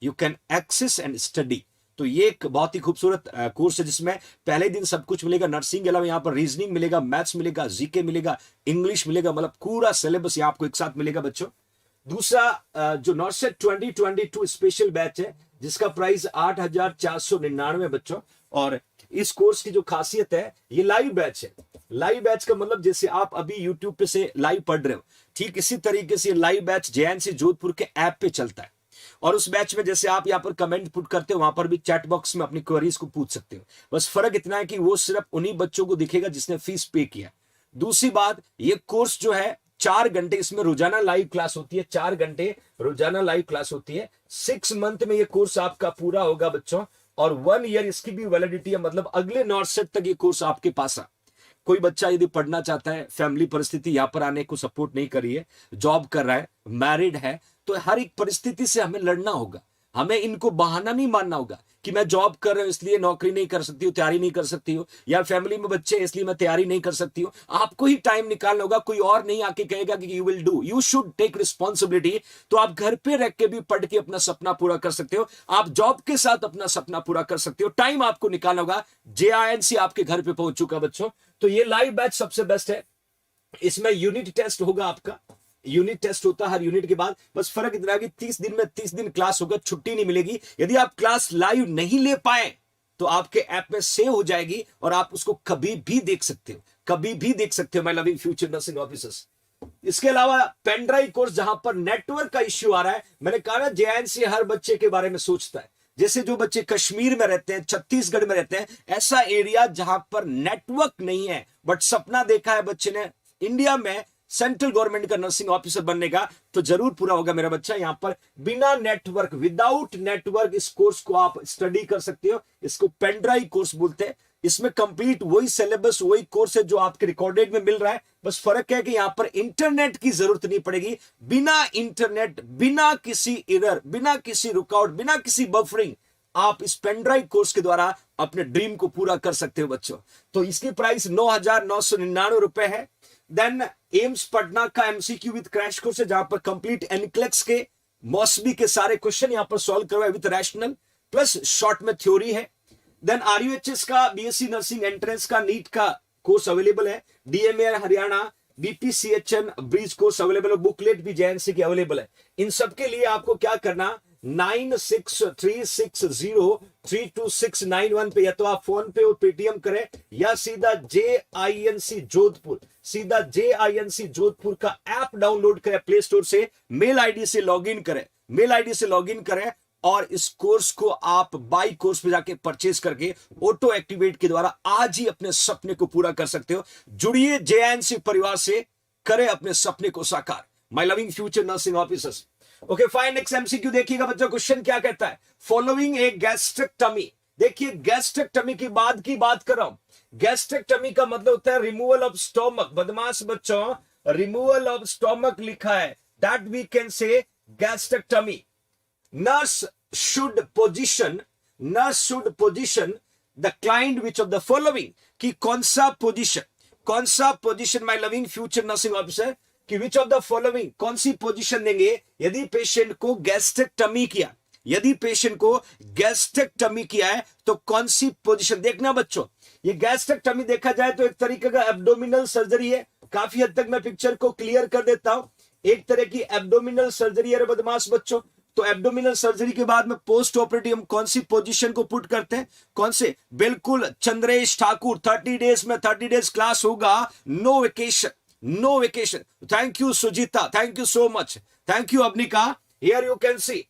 you can access and study. तो ये एक बहुत ही खूबसूरत कोर्स है जिसमें पहले दिन सब कुछ मिलेगा, नर्सिंग के अलावा यहाँ पर रीजनिंग मिलेगा, मैथ्स मिलेगा, जीके मिलेगा, इंग्लिश मिलेगा, मतलब पूरा सिलेबस यहाँ आपको एक साथ मिलेगा बच्चों। दूसरा जो नॉर्सेट 2022 स्पेशल बैच है जिसका प्राइस 8,499 बच्चों, और इस कोर्स की जो खासियत है ये लाइव बैच है। लाइव बैच का मतलब जैसे आप अभी यूट्यूब पे से लाइव पढ़ रहे हो, ठीक इसी तरीके से लाइव बैच जेएनसी जोधपुर के ऐप पे चलता है। और उस बैच में जैसे आप यहाँ पर कमेंट पुट करते हो, वहां पर भी चैट बॉक्स में अपनी क्वेरीज को पूछ सकते हो। बस फर्क इतना है कि वो सिर्फ उन्हीं बच्चों को दिखेगा जिसने फीस पे किया। दूसरी बात, ये कोर्स जो है 4 घंटे इसमें रोजाना लाइव क्लास होती है, 4 घंटे रोजाना लाइव क्लास होती है। 6 मंथ में ये कोर्स आपका पूरा होगा बच्चों, और 1 ईयर इसकी भी वैलिडिटी है, मतलब अगले नॉर्सेट तक ये कोर्स आपके पास है। कोई बच्चा यदि पढ़ना चाहता है, फैमिली परिस्थिति यहाँ पर आने को सपोर्ट नहीं कर रही है, जॉब कर रहा है, मैरिड है, तो हर एक परिस्थिति से हमें लड़ना होगा। हमें इनको बहाना नहीं मानना होगा कि मैं जॉब कर रहा हूं इसलिए नौकरी नहीं कर सकती हूँ, तैयारी नहीं कर सकती हूँ, या फैमिली में बच्चे इसलिए मैं तैयारी नहीं कर सकती हूँ। आपको ही टाइम निकालना होगा, कोई और नहीं आके कहेगा कि you will do, you should take responsibility. तो आप घर पे रह के भी पढ़ के अपना सपना पूरा कर सकते हो, आप जॉब के साथ अपना सपना पूरा कर सकते हो। टाइम आपको निकालना होगा। जेआईएनसी आपके घर पे पहुंच चुका बच्चों। तो ये लाइव बैच सबसे बेस्ट है। इसमें यूनिट टेस्ट होगा, आपका यूनिट टेस्ट होता है हर यूनिट के बाद। बस फर्क इतना है कि 30 दिन में 30 दिन क्लास होगा, छुट्टी नहीं मिलेगी। यदि आप क्लास लाइव नहीं ले पाए तो आपके ऐप में सेव हो जाएगी और आप उसको कभी भी देख सकते हो, कभी भी देख सकते हो my loving future nursing officers. इसके अलावा पेन ड्राइव कोर्स जहां पर नेटवर्क का इश्यू आ रहा है, मैंने कहा ना जेएनसी हर बच्चे के बारे में सोचता है। जैसे जो बच्चे कश्मीर में रहते हैं, छत्तीसगढ़ में रहते हैं, ऐसा एरिया जहां पर नेटवर्क नहीं है, बट सपना देखा है बच्चे ने इंडिया में सेंट्रल गवर्नमेंट का नर्सिंग ऑफिसर बनने का, तो जरूर पूरा होगा मेरा बच्चा। यहां पर बिना नेटवर्क, विदाउट नेटवर्क इस कोर्स को आप स्टडी कर सकते हो। इसको पेन ड्राइव कोर्स बोलते हैं। इसमें कंप्लीट वही सिलेबस, वही कोर्स है जो आपके रिकॉर्डेड में मिल रहा है। बस फर्क है कि यहां पर इंटरनेट की जरूरत नहीं पड़ेगी। बिना इंटरनेट, बिना किसी एरर, बिना किसी रुकावट, बिना किसी बफरिंग, आप इस पेन ड्राइव कोर्स के द्वारा अपने ड्रीम को पूरा कर सकते हो बच्चों। तो इसकी प्राइस 9,999 रुपए है। देन एम्स पटना का एमसीक्यू विद क्रैश कोर्स है, जहां पर कंप्लीट एनक्लेक्स के, मॉसबी के सारे क्वेश्चन यहां पर सॉल्व करवाए विद रैशनल, प्लस शॉर्ट में थ्योरी है। देन आरयूएचएस का बीएससी नर्सिंग एंट्रेंस का नीट का कोर्स अवेलेबल है। DMA Haryana, BPCHN bridge course available है। बुकलेट भी जेएनसी की अवेलेबल है। इन सब के लिए आपको क्या करना, 9636032691 पे या तो आप फोन पे और पेटीएम करें, या सीधा जेआईएनसी जोधपुर, सीधा जेआईएनसी जोधपुर का ऐप डाउनलोड करें प्ले स्टोर से, मेल आईडी से लॉगिन करें, मेल आईडी से लॉगिन करें, और इस कोर्स को आप बाई कोर्स पे जाके परचेज करके ऑटो एक्टिवेट के द्वारा आज ही अपने सपने को पूरा कर सकते हो। जुड़िए जेएनसी परिवार से, करें अपने सपने को साकार। My loving future nursing officers. Okay fine, next MCQ देखिएगा बच्चों। क्वेश्चन क्या कहता है, फॉलोइंग ए गैस्ट्रेक्टमी। देखिए गैस्ट्रेक्टमी की बात कर रहा हूं। गैस्ट्रेक्टमी का मतलब होता है रिमूवल ऑफ स्टोमक। बदमाश बच्चों, रिमूवल ऑफ स्टोमक लिखा है, that we can say gastrectomy. Nurse should position the client which of the following, कि कौन सा position my loving future nursing officer, कि विच ऑफ द फॉलोइंग, कौन सी पोजीशन देंगे यदि पेशेंट को गैस्ट्रेक्टमी किया, यदि पेशेंट को गैस्ट्रेक्टमी किया है तो कौन सी पोजीशन। देखना बच्चों, ये गैस्ट्रेक्टमी देखा जाए तो एक तरीके का एब्डोमिनल सर्जरी है। काफी हद तक मैं पिक्चर को क्लियर कर देता हूं। एक तरह की एब्डोमिनल सर्जरी है बदमाश बच्चों। तो एब्डोमिनल सर्जरी के बाद में पोस्ट ऑपरेटिव हम कौन सी पोजीशन को पुट करते हैं, कौन से, बिल्कुल चंद्रेश ठाकुर। 30 डेज में 30 डेज क्लास होगा, no vacation, no vacation. Thank you Sujeeta, thank you so much, thank you Avanika. Here you can see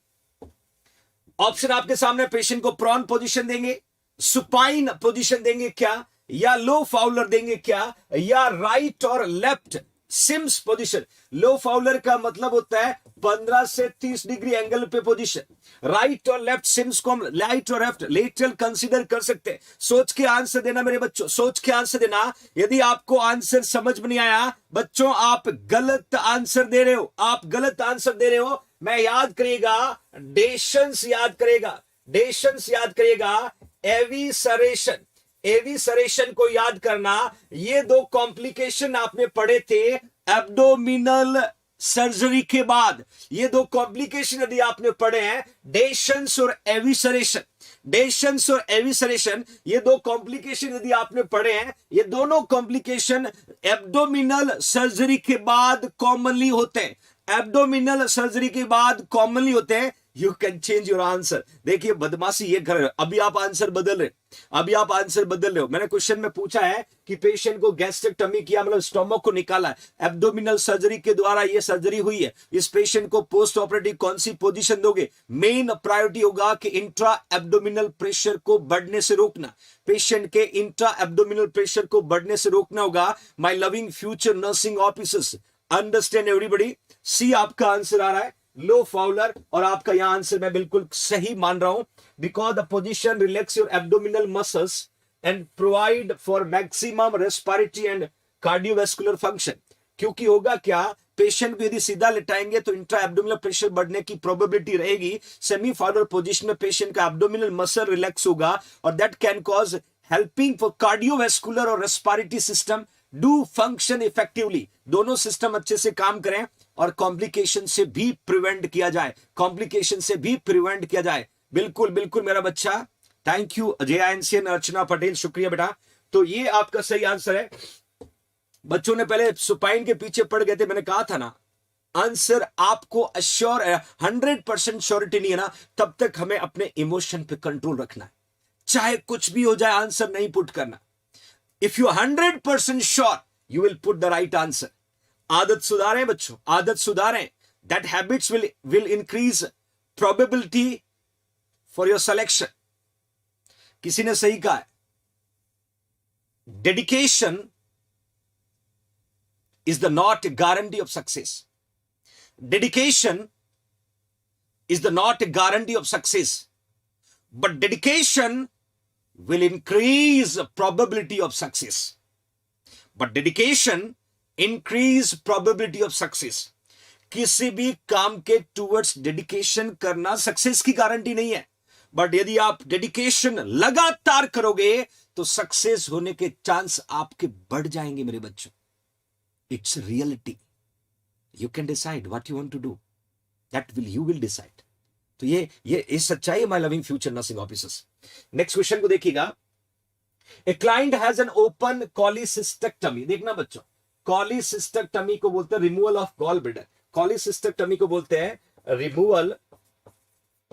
option आपके सामने, पेशेंट को प्रॉन पोजीशन देंगे, सुपाइन पोजीशन देंगे क्या, या लो फाउलर देंगे क्या, या राइट और लेफ्ट सिम्स पोजीशन। लो फाउलर का मतलब होता है 15 से 30 डिग्री एंगल पे पोजीशन, राइट और लेफ्ट सिम्स को हम राइट और लेफ्ट लेटरल कंसीडर कर सकते हैं। सोच के आंसर देना मेरे बच्चों, सोच के आंसर देना। यदि आपको आंसर समझ में नहीं आया बच्चों, आप गलत आंसर दे रहे हो, आप गलत आंसर दे रहे हो। मैं याद करिएगा, डेशंस याद करेगा, डेशंस याद करिएगा, एविसरेशन, एविसरेशन को याद करना। ये दो कॉम्प्लिकेशन आपने पढ़े थे एब्डोमिनल सर्जरी के बाद। ये दो कॉम्प्लिकेशन यदि आपने पढ़े हैं, डेशंस और एविसरेशन, डेशंस और एविसरेशन, ये दो कॉम्प्लिकेशन यदि आपने पढ़े हैं, ये दोनों कॉम्प्लिकेशन एब्डोमिनल सर्जरी के बाद कॉमनली होते हैं, एब्डोमिनल सर्जरी के बाद कॉमनली होते हैं। You can change your answer. देखिए बदमाशी ये कर रहे हो, अभी आप आंसर बदल रहे, अभी आप आंसर बदल रहे हो। मैंने क्वेश्चन में पूछा है कि पेशेंट को गैस्ट्रेक्टमी किया, मतलब स्टोमक को निकाला, एब्डोमिनल सर्जरी के द्वारा ये सर्जरी हुई है। इस पेशेंट को पोस्ट ऑपरेटिव कौन सी पोजीशन दोगे? मेन प्रायोरिटी होगा कि इंट्रा एब्डोमिनल प्रेशर को बढ़ने से रोकना, पेशेंट के इंट्रा एब्डोमिनल प्रेशर को बढ़ने से रोकना होगा। My loving future nursing officers, understand everybody. C आपका आंसर आ रहा है, लो फाउलर, और आपका यहां आंसर मैं बिल्कुल सही मान रहा हूं। Because the position relax your abdominal muscles and provide for maximum respiratory and cardiovascular function. क्योंकि होगा क्या, पेशेंट को यदि सीधा लिटाएंगे तो इंट्रा एब्डोमिनल प्रेशर बढ़ने की प्रोबेबिलिटी रहेगी। सेमी फाउलर पोजीशन में पेशेंट का एब्डोमिनल मसल रिलैक्स होगा और that can cause helping for cardiovascular और respiratory system do function effectively. दोनों सिस्टम अच्छे से काम करें और कॉम्प्लिकेशन से भी प्रिवेंट किया जाए, कॉम्प्लिकेशन से भी प्रिवेंट किया जाए। बिल्कुल बिल्कुल मेरा बच्चा, थैंक यू अजय एनसीएन, अर्चना पटेल, शुक्रिया बेटा। तो ये आपका सही आंसर है। बच्चों ने पहले सुपाइन के पीछे पड़ गए थे, मैंने कहा था ना, आंसर आपको अश्योर 100% श्योरिटी नहीं है ना, तब तक हमें अपने इमोशन पे कंट्रोल रखना है। चाहे कुछ भी हो जाए, आंसर नहीं पुट करना। If you 100% sure, you will put the right answer. आदत सुधारें बच्चों, आदत सुधारें। That habits will increase probability for your selection. किसी ने सही कहा है, dedication is the not a guarantee of success. Dedication is the not a guarantee of success, but dedication will increase probability of success. But dedication increase probability of success. किसी भी काम के towards dedication करना success की guarantee नहीं है, but यदि आप डेडिकेशन लगातार करोगे तो सक्सेस होने के चांस आपके बढ़ जाएंगे मेरे बच्चों। It's reality. You can decide what you want to do. That will you will decide. तो ये सच्चाई है my loving future nursing officers. Next question को देखिएगा। A client has an open cholecystectomy. देखना बच्चों, कॉलीसिस्टेक्टमी को बोलते हैं removal of gallbladder. Cholecystectomy को बोलते हैं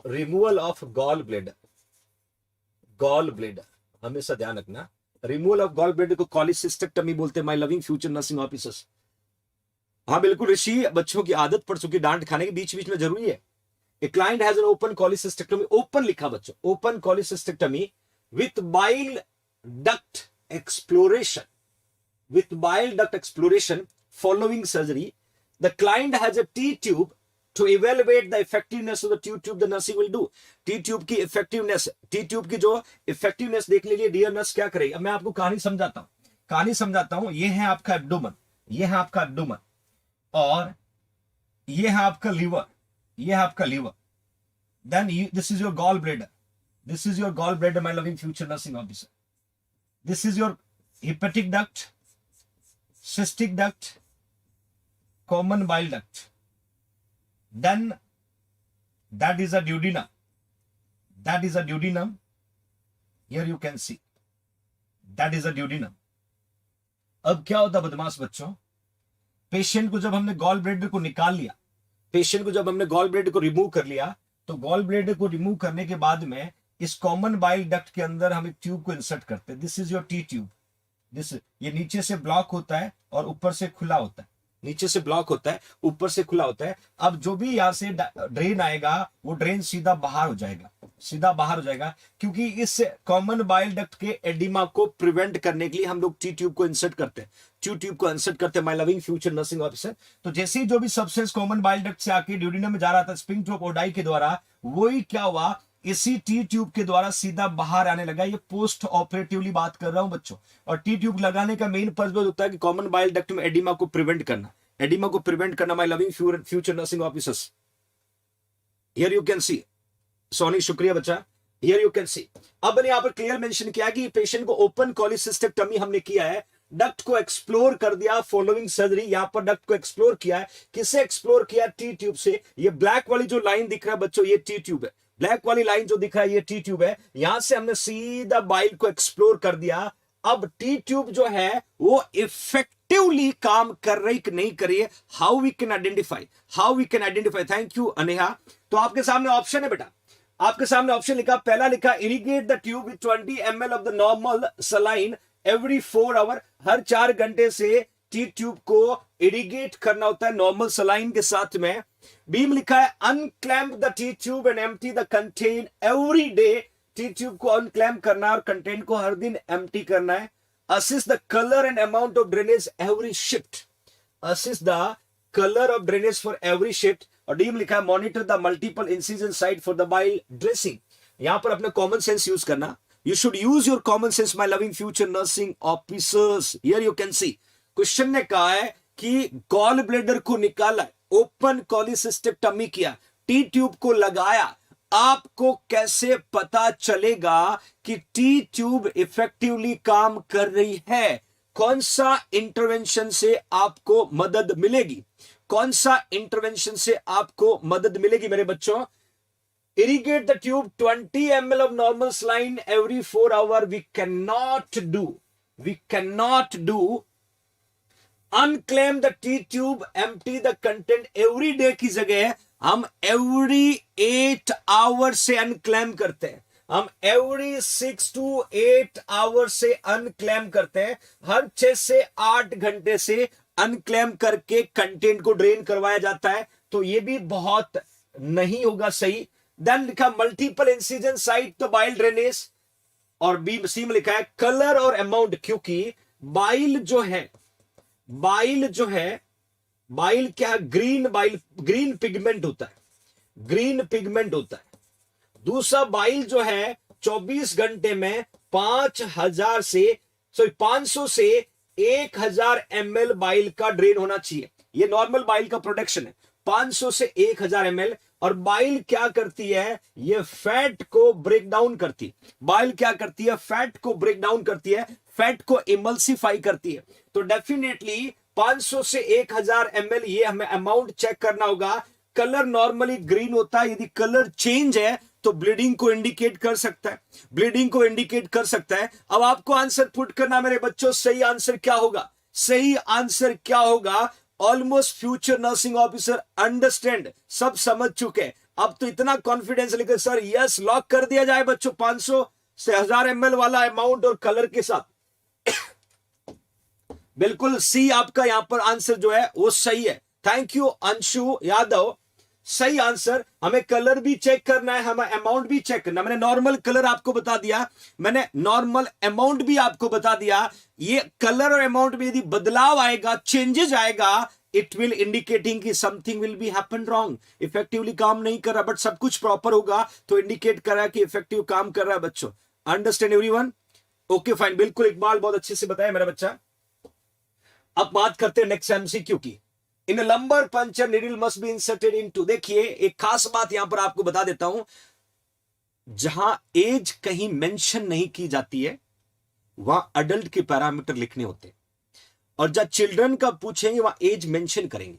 removal of gallbladder. Gallbladder हमेशा ध्यान रखना, रिमूवल ऑफ गॉल ब्लैडर को कॉलीसिस्टेक्टमी बोलते हैं my loving future nursing officers. हाँ बिल्कुल ऋषि, बच्चों की आदत पड़ चुकी डांट खाने की बीच बीच में जरूरी है। A client has an open cholecystectomy, open लिखा बच्चों, open cholecystectomy with bile duct exploration, with bile duct exploration following surgery. The client has a T tube to evaluate the effectiveness of the tube the nursing will do. T-tube की effectiveness, T-tube की जो effectiveness देखने के लिए dear nurse क्या करेगी? अब मैं आपको कहानी समझाता हूं। ये है आपका एब्डोमेन, ये है आपका एब्डोमेन, और ये है आपका लीवर, ये है आपका liver. Then this is your gall bladder, this is your gall bladder, my loving future nursing officer. This is your hepatic duct, cystic duct, common bile duct. Then that is a duodenum. That is a duodenum. Here you can see. That is a duodenum. अब क्या होता बदमाश बच्चों, patient को जब हमने gall bladder को निकाल लिया, पेशेंट को जब हमने गॉल ब्लैडर को रिमूव कर लिया, तो गॉल ब्लैडर को रिमूव करने के बाद में इस कॉमन बाइल डक्ट के अंदर हम एक ट्यूब को इंसर्ट करते हैं। This is your T tube. ये नीचे से ब्लॉक होता है और ऊपर से खुला होता है, नीचे से ब्लॉक होता है, ऊपर से खुला होता है। अब जो भी यहां से ड्रेन आएगा वो ड्रेन सीधा बाहर हो जाएगा, सीधा बाहर हो जाएगा, क्योंकि इस कॉमन बाइल डक्ट के एडिमा को प्रिवेंट करने के लिए हम लोग टी ट्यूब को इंसर्ट करते हैं, टी ट्यूब को इंसर्ट करते हैं my loving future nursing officer. तो जैसे ही जो भी सब्सटेंस कॉमन बाइल डक्ट से आके ड्यूडिनम में जा रहा था स्प्रिंग ट्यूब ओडाई के द्वारा, वही क्या हुआ, इसी टी ट्यूब के द्वारा सीधा बाहर आने लगा। ये पोस्ट ऑपरेटिवली बात कर रहा हूं बच्चों। और टी ट्यूब लगाने का मेन पर्पस होता है कि कॉमन बाइल डक्ट में एडिमा को प्रिवेंट करना, एडिमा को प्रिवेंट करना my loving future nursing officers. Here you can see, Soni शुक्रिया बच्चा, हियर यू कैन सी। अब मैंने यहां पर क्लियर मेंशन किया कि पेशेंट को ओपन कॉलिसिस्टेक्टमी हमने किया है, डक्ट को एक्सप्लोर कर दिया फॉलोइंग सर्जरी। यहां पर डक्ट को एक्सप्लोर किया है, किससे एक्सप्लोर किया, टी ट्यूब से। ये ब्लैक वाली जो लाइन दिख रहा है बच्चों, ये टी ट्यूब है, ब्लैक वाली लाइन जो दिख रहा है ये टी ट्यूब है। यहां से हमने सीधा बाइल को एक्सप्लोर कर दिया। अब टी ट्यूब जो है वो इफेक्टिवली काम कर रही कि नहीं कर रही है, how we can identify, how we can identify. Thank you Aneha. तो आपके सामने ऑप्शन है बेटा, आपके सामने ऑप्शन लिखा, पहला लिखा irrigate the tube with 20 ml of the normal saline every 4 hour. हर 4 घंटे से टी ट्यूब को इरिगेट करना होता है नॉर्मल सलाइन के साथ में। बी में लिखा है unclamp the T tube and empty the content every day. T tube को अनक्लैम्प करना और कंटेंट को हर दिन एम्प्टी करना है। Assist the colour and amount of drainage every shift, assist the colour of drainage for every shift. और D में लिखा है monitor the multiple incision site for the bile dressing. यहां पर अपना कॉमन सेंस यूज करना, you should use your common sense my loving future nursing officers। here you can see question ने कहा है कि गॉल ब्लेडर को निकाला, ओपन कॉलिसिस्टेक्टमी किया, टी ट्यूब को लगाया। आपको कैसे पता चलेगा कि टी ट्यूब इफेक्टिवली काम कर रही है? कौन सा इंटरवेंशन से आपको मदद मिलेगी, कौन सा इंटरवेंशन से आपको मदद मिलेगी मेरे बच्चों? Irrigate the tube 20 ml of normal saline every 4 hours. We cannot do unclaim the T tube, empty the content every day की जगह हम every 8 hours से unclaim करते हैं, हम every 6 to 8 hours से unclaim करते हैं। हर 6 से 8 घंटे से unclaim करके कंटेंट को ड्रेन करवाया जाता है। तो ये भी बहुत नहीं होगा सही। देन लिखा मल्टीपल इंसिजन साइट तो बाइल ड्रेनेज। और बी सी में लिखा है कलर और अमाउंट, क्योंकि बाइल जो है, बाइल क्या, ग्रीन बाइल, ग्रीन पिगमेंट होता है, ग्रीन पिगमेंट होता है। दूसरा बाइल जो है 24 घंटे में 500 से 1000 ml बाइल का ड्रेन होना चाहिए। ये नॉर्मल बाइल का प्रोडक्शन है, 500 से 1000 ml। और बाइल क्या करती है, ये फैट को ब्रेक डाउन करती है। बाइल क्या करती है, फैट को ब्रेक डाउन करती है, फैट को इमल्सिफाई करती है। तो डेफिनेटली 500 से 1000 ml ये हमें अमाउंट चेक करना होगा। कलर नॉर्मली ग्रीन होता है, यदि कलर चेंज है तो ब्लीडिंग को इंडिकेट कर सकता है, ब्लीडिंग को इंडिकेट कर सकता है। अब आपको आंसर पुट करना मेरे बच्चों, सही आंसर क्या होगा, सही आंसर क्या होगा? Almost future nursing officer understand, सब समझ चुके हैं। अब तो इतना कॉन्फिडेंस लेकर सर यस लॉक कर दिया जाए बच्चों, 500 से 1000 ml वाला अमाउंट और कलर के साथ। बिल्कुल सी आपका यहां पर आंसर जो है वो सही है। थैंक यू अंशु यादव, सही आंसर। हमें कलर भी चेक करना है, हमें अमाउंट भी चेक करना। मैंने नॉर्मल कलर आपको बता दिया, मैंने नॉर्मल अमाउंट भी आपको बता दिया। ये कलर और अमाउंट में यदि बदलाव आएगा, चेंजेस आएगा, इट विल इंडिकेटिंग कि something will be happen wrong, effectively काम नहीं कर रहा। बट सब कुछ प्रॉपर होगा तो इंडिकेट कर रहा है कि इफेक्टिव काम कर रहा है बच्चों। Understand everyone? ओके फाइन, बिल्कुल इकबाल बहुत अच्छे से बताया मेरा बच्चा। अब बात करते हैं नेक्स्ट एमसीक्यू की। In lumbar puncture needle must be inserted into. देखिए एक खास बात यहां पर आपको बता देता हूं, जहां एज कहीं मेंशन नहीं की जाती है वहां अडल्ट के पैरामीटर लिखने होते हैं, और जब चिल्ड्रन का पूछेंगे वहां एज मेंशन करेंगे।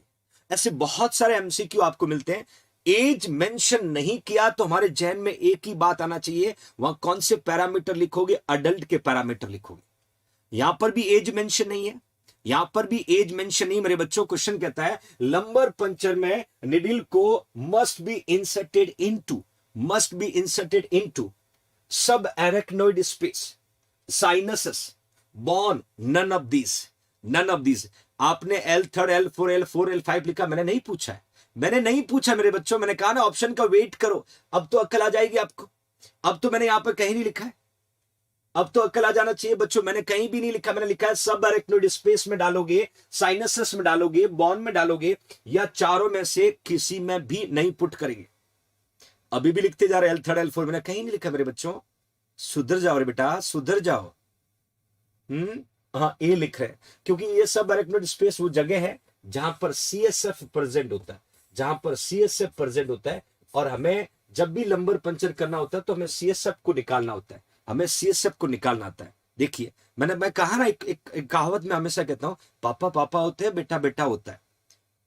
ऐसे बहुत सारे एमसीक्यू आपको मिलते हैं, एज मेंशन नहीं किया तो हमारे जहन में एक ही बात आना चाहिए, वहां कौन से पैरामीटर लिखोगे, अडल्ट के पैरामीटर लिखोगे। यहां पर भी एज मेंशन नहीं है, यहां पर भी एज मेंशन नहीं मेरे बच्चों। क्वेश्चन कहता है लंबर पंचर में निडल को must be inserted into subarachnoid space, sinuses, bone, none of these. आपने L3, L4, L4, L5 लिखा, मैंने नहीं पूछा मेरे बच्चों। मैंने कहा ना ऑप्शन का वेट करो, अब तो अक्ल आ जाएगी आपको। अब तो मैंने यहां पर कहीं नहीं लिखा है, अब तो अक्ल आ जाना चाहिए बच्चों, मैंने कहीं भी नहीं लिखा, मैंने लिखा है सब अरेक्नोइड स्पेस में डालोगे, साइनसस में डालोगे, बॉन में डालोगे, या चारों में से किसी में भी नहीं पुट करेंगे। अभी भी लिखते जा रहे L3 L4, मैंने कहीं नहीं लिखा मेरे बच्चों, सुधर जाओ रे बेटा, सुधर जाओ। हाँ, ए लिख रहे हैं, क्योंकि ये सब अरेक्नोइड स्पेस वो जगह है जहां पर CSF प्रेजेंट होता है, जहां पर CSF प्रेजेंट होता है, और हमें जब भी लंबर पंचर करना होता है तो हमें CSF को निकालना होता है, हमें CSF को निकालना आता है। देखिए मैं कहा ना, एक कहावत में हमेशा कहता हूं, पापा पापा होते हैं, बेटा बेटा होता है।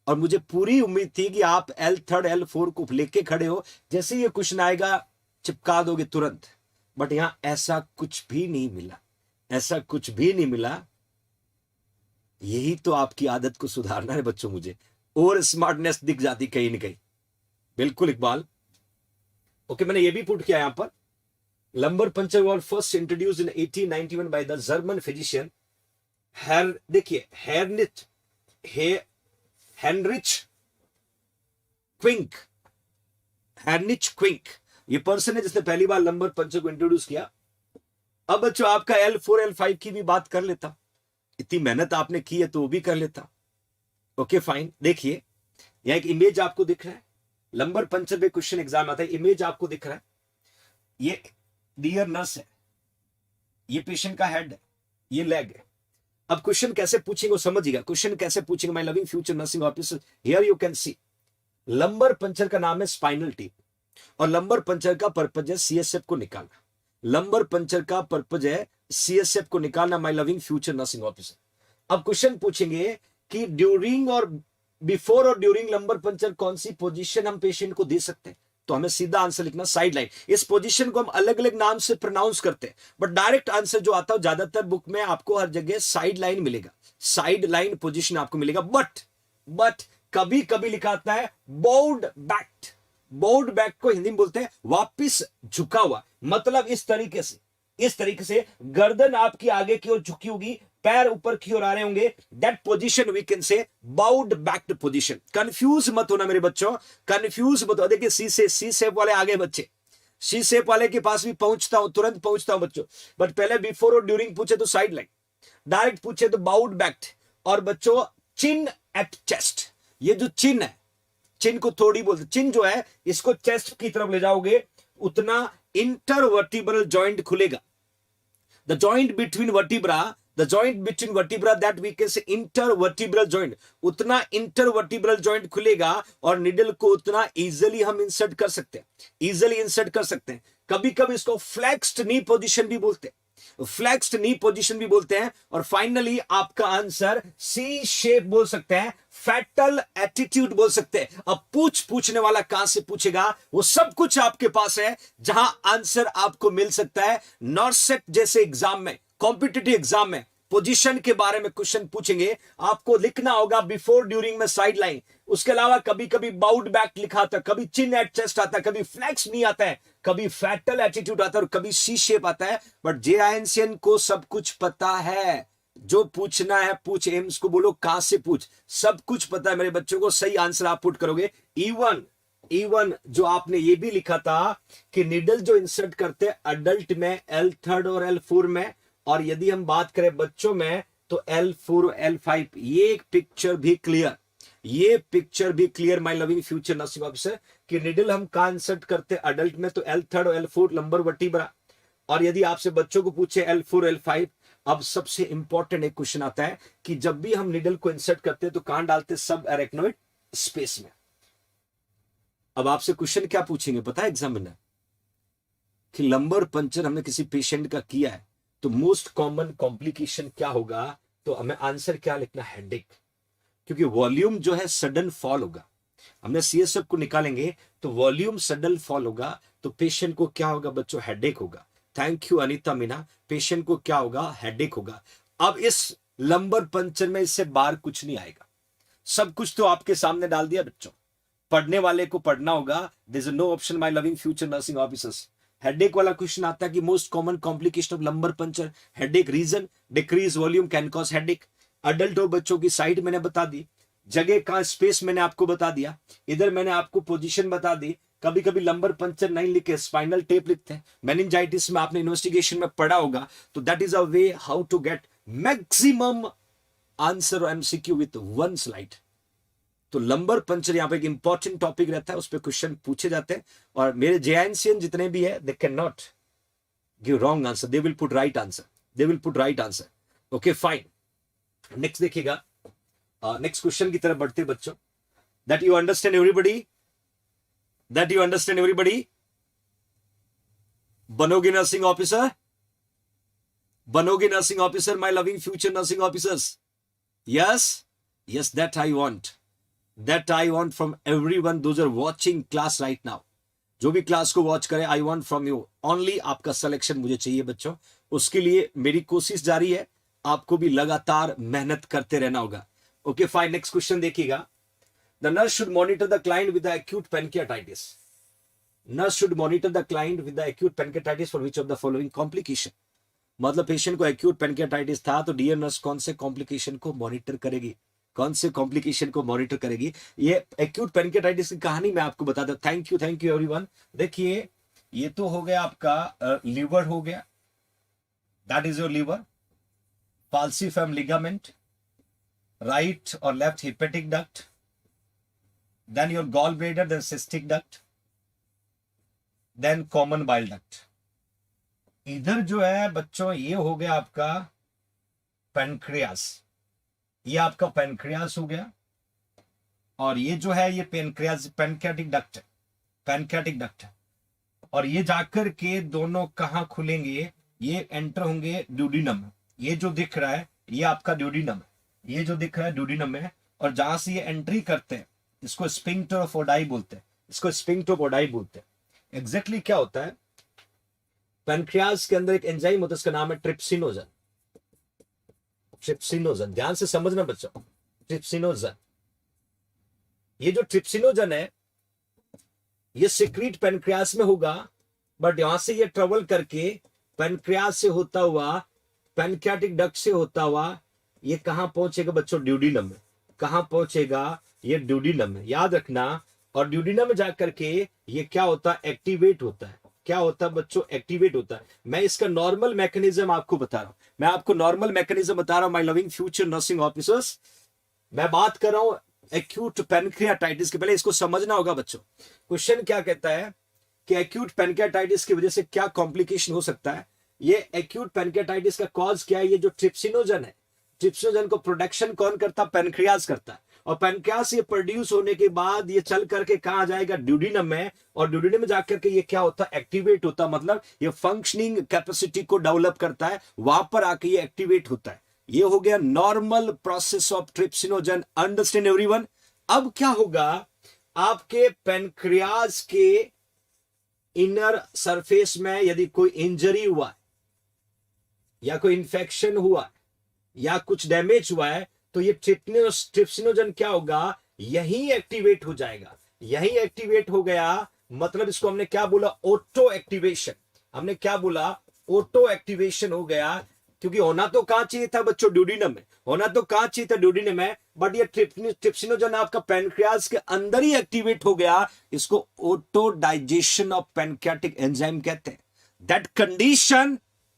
और मुझे पूरी उम्मीद थी कि आप L3 L4 को लेके खड़े हो, जैसे ये क्वेश्चन आएगा चिपका दोगे तुरंत, बट यहां ऐसा कुछ भी नहीं मिला, ऐसा कुछ भी नहीं मिला। यही तो आपकी आदत को सुधारना है बच्चों, मुझे और स्मार्टनेस दिख जाती कहीं ना कहीं। बिल्कुल इकबाल, ओके, मैंने ये भी पुट किया यहां पर, lumbar puncture was first introduced in 1891 by the German physician देखिए हेनरिच क्विंक, ये पर्सन है जिसने पहली बार लंबर पंचर को इंट्रोड्यूस किया। अब बच्चों आपका L4 L5 की भी बात कर लेता, इतनी मेहनत आपने की है तो वो भी कर लेता। ओके फाइन, देखिए यहां एक इमेज आपको दिख रहा है, लंबर पंचर पे क्वेश्चन एग्जाम आता है, इमेज आपको दिख रहा है, ये डियर नर्स है, ये पेशेंट का हेड है, ये लेग है। अब क्वेश्चन कैसे पूछेंगे वो समझिएगा, क्वेश्चन कैसे पूछेंगे, my loving future nursing officer, here you can C lumbar puncture का नाम है स्पाइनल टिप, और लंबर पंचर का पर्पज है CSF को निकालना, लंबर पंचर का पर्पज है CSF को निकालना, my loving future nursing officer. अब क्वेश्चन पूछेंगे कि ड्यूरिंग और बिफोर और ड्यूरिंग लंबर पंचर कौन सी पोजीशन हम पेशेंट को दे सकते हैं, तो हमें सीधा आंसर लिखना साइड लाइन। इस पोजीशन को हम अलग अलग नाम से प्रोनाउंस करते हैं, बट डायरेक्ट आंसर जो आता है ज्यादातर बुक में आपको हर जगह साइड लाइन मिलेगा, साइड लाइन पोजीशन आपको मिलेगा। बट कभी कभी लिखा आता है बाउड बैक, बाउड बैक को हिंदी में बोलते हैं वापिस झुका हुआ, मतलब इस तरीके से गर्दन आपकी आगे की ओर झुकी होगी, पैर ऊपर की ओर आ रहे होंगे, that position we can say bowed backed position. Confuse मत होना मेरे बच्चों, कंफ्यूज मत हो। देखिए सी शेप वाले आगे बच्चे, सी शेप वाले के पास भी पहुंचता हूं, तुरंत पहुंचता हूं बच्चों, बट पहले बिफोर और ड्यूरिंग पूछे तो साइड लाइन, डायरेक्ट पूछे तो बाउड बैक्ड। और बच्चों चिन एट चेस्ट, ये जो चिन है, चिन को थोड़ी बोलते, चिन जो है इसको चेस्ट की तरफ ले जाओगे उतना इंटरवर्टिब्रल जॉइंट खुलेगा। The joint between vertebra that we can say intervertebral joint, उतना intervertebral joint खुलेगा और निडल को उतना easily हम insert कर सकते हैं, कभी कभी इसको फ्लेक्स्ड नी पोजीशन भी बोलते हैं, और फाइनली आपका आंसर सी शेप बोल सकते हैं, फैटल एटीट्यूड बोल सकते हैं। अब पूछने वाला कहां से पूछेगा, वो सब कुछ आपके पास है जहां आंसर आपको मिल सकता है। नॉर्सेट जैसे एग्जाम में, कॉम्पिटिटिव एग्जाम में पोजीशन के बारे में क्वेश्चन पूछेंगे, आपको लिखना होगा बिफोर ड्यूरिंग में साइड लाइन, उसके अलावा कभी कभी बाउड बैक लिखा आता है, कभी चिन एट चेस्ट आता है, कभी फ्लेक्स नहीं आता है, कभी फैटल एटीट्यूड आता है, और कभी सी शेप आता है। बट JINCN को सब कुछ पता है, जो पूछना है पूछ, एम्स को बोलो कहां से पूछ, सब कुछ पता है मेरे बच्चों को। सही आंसर आप पुट करोगे। इवन जो आपने ये भी लिखा था कि निडल जो इंसर्ट करते हैं अडल्ट में L3 और L4 में, और यदि हम बात करें बच्चों में तो L4 और L5, ये पिक्चर भी clear my loving future nursing officer कि निडल हम कहां इंसर्ट करते हैं अडल्ट में, तो L3 और L4 लंबर वर्टिब्रा। और यदि आपसे बच्चों को पूछे L4 L5, अब सबसे इंपॉर्टेंट एक क्वेश्चन आता है कि जब भी हम निडल को इंसर्ट करते हैं तो कहां डालते हैं, सब अरेक्नोइड स्पेस में। अब आपसे क्वेश्चन क्या पूछेंगे पता है एग्जामिनर, कि लंबर पंचर हमने किसी पेशेंट का किया है तो मोस्ट कॉमन कॉम्प्लिकेशन क्या होगा, तो हमें आंसर क्या लिखना, हेडेक, क्योंकि वॉल्यूम जो है सडन फॉल होगा। हमने CSF को निकालेंगे तो वॉल्यूम सडन फॉल होगा, तो पेशेंट को क्या होगा बच्चों, हेडेक होगा। Thank you Anita Meena, patient को क्या होगा, हेडेक होगा। अब इस लंबर पंचर में इससे बाहर कुछ नहीं आएगा, सब कुछ तो आपके सामने डाल दिया बच्चों, पढ़ने वाले को पढ़ना होगा। There is no option my loving future nursing officers. Headache वाला क्वेश्चन आता है कि most common complication of lumbar puncture, headache, reason decrease volume can cause headache. Adult और बच्चों की साइड मैंने बता दी, जगह का स्पेस मैंने आपको बता दिया, इधर मैंने आपको पोजीशन बता दी, कभी कभी लंबर पंचर नहीं लिख के स्पाइनल टेप लिखते हैं। मेनिंजाइटिस में आपने इन्वेस्टिगेशन में पढ़ा होगा। तो that is a way how to get maximum answer MCQ with one slide. तो लंबर पंचर यहाँ पे एक इंपॉर्टेंट टॉपिक रहता है, उस पर क्वेश्चन पूछे जाते हैं। और मेरे जेएनसीएन जितने भी है they can not give wrong answer, they will put right answer, they will put right answer. Okay fine, next देखिएगा, नेक्स्ट क्वेश्चन की तरफ बढ़ते बच्चों। That you understand everybody, that you understand everybody. बनोगे नर्सिंग ऑफिसर, बनोगे nursing officer, my loving future nursing officers. Yes yes, that I want, that I want from everyone those are watching class right now। जो भी class को watch करे, I want from you only, आपका selection मुझे चाहिए बच्चों। उसके लिए मेरी कोशिश जारी है, आपको भी लगातार मेहनत करते रहना होगा। ओके फाइन, नेक्स्ट क्वेश्चन देखिएगा। The nurse should monitor the client with the acute pancreatitis. Nurse should monitor the client with the acute pancreatitis for which of the following complication. मतलब पेशेंट को एक्यूट पेनक्रियाटाइटिस था तो dear nurse कौन से complication को monitor करेगी, कौन से कॉम्प्लिकेशन को मॉनिटर करेगी। ये एक्यूट पेनक्रियाटाइटिस की कहानी मैं आपको बता दूं। Thank you everyone. देखिए ये तो हो गया आपका लीवर हो गया, that is your liver, falciform ligament, right और left hepatic duct, then your gall bladder, then cystic duct, then common bile duct. इधर जो है बच्चों ये हो गया आपका पेनक्रियास, ये आपका पेनक्रियास हो गया। और ये जो है ये पेनक्रियास पेनक्रियाटिक डक्ट है, पेनक्रियाटिक डक्ट है। और ये जाकर के दोनों कहां खुलेंगे, ये एंटर होंगे ड्यूडिनम। ये जो दिख रहा है ये आपका ड्यूडिनम है, ये जो दिख रहा है ड्यूडिनम है। और जहां से ये एंट्री करते हैं इसको स्फिंक्टर ऑफ ओडाई बोलते हैं, इसको स्फिंक्टर ऑफ ओडाई बोलते हैं। एग्जैक्टली क्या होता है, पेनक्रियास के अंदर एक एंजाइम होता है, इसका नाम है ट्रिप्सिनोजन। ट्रिप्सिनोजन, ध्यान से समझना बच्चों, ट्रिप्सिनोजन। ये जो ट्रिप्सिनोजन है ये सिक्रीट पेनक्रियास में होगा, बट यहां से ये ट्रेवल करके पेनक्रियास से होता हुआ, पेनक्रियाटिक डक्ट से होता हुआ ये कहां पहुंचेगा बच्चों, ड्यूडिनम में। कहां पहुंचेगा, ये ड्यूडिनम में, याद रखना। और ड्यूडिनम में जाकर के ये क्या होता है, एक्टिवेट होता है। क्या होता है बच्चों, एक्टिवेट होता है। मैं इसका नॉर्मल मैकेनिज्म आपको बता रहा हूं, मैं आपको नॉर्मल मैकेनिज्म बता रहा हूं my loving future nursing officers. मैं बात कर रहा हूं एक्यूट पेनक्रियाटाइटिस के, पहले इसको समझना होगा बच्चों। क्वेश्चन क्या कहता है कि एक्यूट पेनक्रियाटाइटिस की वजह से क्या कॉम्प्लिकेशन हो सकता है। ये एक्यूट पेनक्रियाटाइटिस का कॉज क्या है, ये जो ट्रिप्सिनोजन है, ट्रिप्सिनोजन को प्रोडक्शन कौन करता है, पेनक्रियास करता है। और पेनक्रियास ये प्रोड्यूस होने के बाद ये चल करके कहां जाएगा, ड्यूडिनम में। और ड्यूडिनम में जाकर के ये क्या होता है, एक्टिवेट होता है। मतलब ये फंक्शनिंग कैपेसिटी को डेवलप करता है, वहां पर आके ये एक्टिवेट होता है। ये हो गया normal process of trypsinogen. Understand everyone. अब क्या होगा, आपके पेनक्रियास के इनर सरफेस में यदि कोई इंजरी हुआ है या कोई इंफेक्शन हुआ है या कुछ डैमेज हुआ है तो ये ट्रिप्सिनोजन क्या होगा, यही एक्टिवेट हो जाएगा। यही एक्टिवेट हो गया, मतलब इसको हमने क्या बोला, ऑटो एक्टिवेशन। हमने क्या बोला, ऑटो एक्टिवेशन हो गया। क्योंकि होना तो कहां चाहिए था बच्चों, ड्यूडिनम में। होना तो कहां चाहिए था, ड्यूडिनम में। बट ये ट्रिप्सिनोजन आपका पेनक्रियास के अंदर ही एक्टिवेट हो गया। इसको auto digestion of pancreatic enzyme कहते हैं। दैट कंडीशन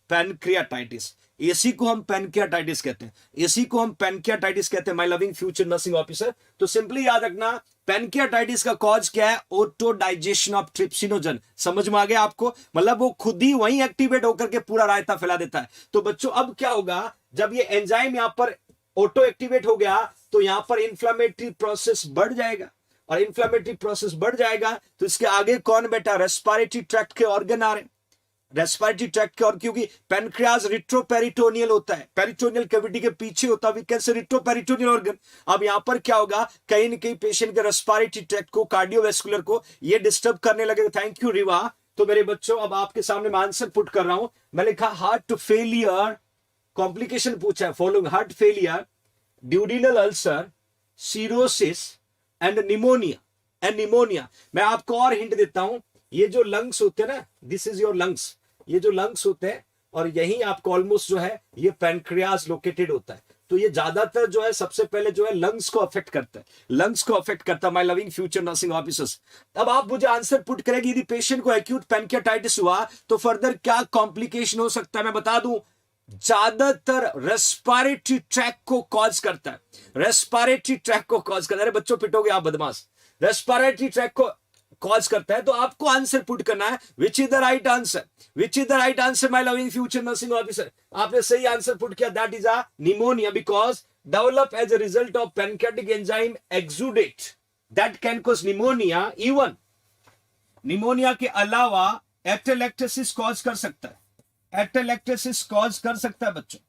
पेनक्रियाटाइटिस, इसी को हम पेनक्रियाटाइटिस कहते हैं, इसी को हम पेनक्रियाटाइटिस कहते हैं my loving future nursing officer. तो सिंपली याद रखना, पेनक्रियाटाइटिस का कॉज क्या है, ऑटो डाइजेशन ऑफ ट्रिप्सिनोजन। समझ में आ गया आपको, मतलब वो खुद ही वहीं एक्टिवेट होकर के पूरा रायता फैला देता है। तो बच्चों अब क्या होगा, जब ये एंजाइम यहां पर ऑटो एक्टिवेट हो गया तो यहां पर इंफ्लेमेटरी प्रोसेस बढ़ जाएगा। और इंफ्लेमेटरी प्रोसेस बढ़ जाएगा तो इसके आगे कौन बैठा, रेस्पिरेटरी ट्रैक्ट के ऑर्गन आ रहे, रेस्पिरेटरी ट्रैक्ट के। और क्योंकि पेनक्रियास रिट्रोपेरिटोनियल होता है, पेरिटोनियल कैविटी के पीछे होता है, we can say retroperitoneal organ. अब यहां पर क्या होगा, कहीं न कहीं पेशेंट के रेस्पिरेटरी ट्रैक्ट को, कार्डियोवैस्कुलर को ये डिस्टर्ब करने लगेगा। Thank you Riva. तो मेरे बच्चों अब आपके सामने मैं आंसर पुट कर रहा हूं। मैं लिखा हार्ट फेलियर, कॉम्प्लिकेशन पूछा है, following heart failure, duodenal ulcer, cirrhosis and pneumonia. मैं आपको और हिंट देता हूं, ये जो लंग्स होते हैं ना, दिस इज योर लंग्स, ये जो लंग्स होते हैं और यही आपको ऑलमोस्ट जो है ये पेनक्रियास लोकेटेड होता है। तो ये ज्यादातर जो है सबसे पहले जो है लंग्स को अफेक्ट करता है, लंग्स को अफेक्ट करता है, my loving future nursing officers. अब आप मुझे आंसर पुट करेंगे, यदि पेशेंट को एक्यूट पैनक्रियाटाइटिस हुआ तो फर्दर क्या कॉम्प्लिकेशन हो सकता है, मैं बता दूं ज्यादातर रेस्पिरेटरी ट्रैक को कॉज करता है, रेस्पिरेटरी ट्रैक को कॉज करता है। अरे बच्चों पिटोगे आप बदमाश, रेस्पिरेटरी ट्रैक को कॉज करता है। तो आपको आंसर पुट करना है which is the right answer, which is the right answer my loving future nursing officer. आपने सही आंसर पुट किया, that is a pneumonia because develop as a result of pancreatic enzyme exudate that can cause pneumonia. Even pneumonia के अलावा atelectasis cause कर सकता है, atelectasis cause कर सकता है बच्चों।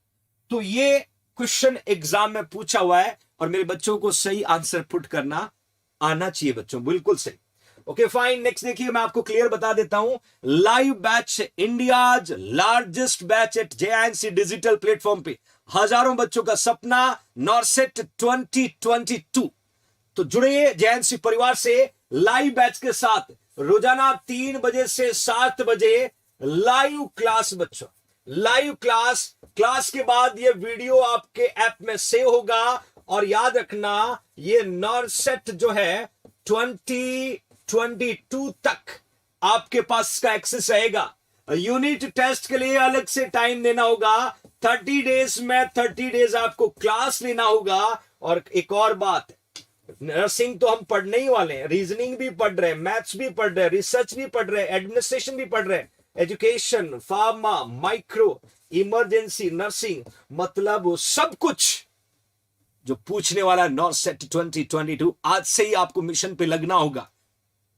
तो ये क्वेश्चन एग्जाम में पूछा हुआ है और मेरे बच्चों को सही आंसर पुट करना आना चाहिए बच्चों, बिल्कुल सही। ओके फाइन, नेक्स्ट देखिए, मैं आपको क्लियर बता देता हूं। Live batch, India's largest batch at JNC digital platform पे, हजारों बच्चों का सपना नॉरसेट 2022। तो जुड़िए जेएनसी परिवार से लाइव बैच के साथ, रोजाना 3 बजे से 7 बजे लाइव क्लास बच्चों, लाइव क्लास। क्लास के बाद ये वीडियो आपके ऐप में सेव होगा और याद रखना ये नॉरसेट जो है 2022 तक आपके पास इसका एक्सेस रहेगा। यूनिट टेस्ट के लिए अलग से टाइम देना होगा, 30 डेज में 30 डेज आपको क्लास लेना होगा। और एक और बात, नर्सिंग तो हम पढ़ने ही वाले हैं, रीजनिंग भी पढ़ रहे हैं, मैथ्स भी पढ़ रहे हैं, रिसर्च भी पढ़ रहे हैं, एडमिनिस्ट्रेशन भी पढ़ रहे हैं, education, pharma, micro, emergency nursing, मतलब वो सब कुछ जो पूछने वाला नॉरसेट 2022। आज से ही आपको मिशन पे लगना होगा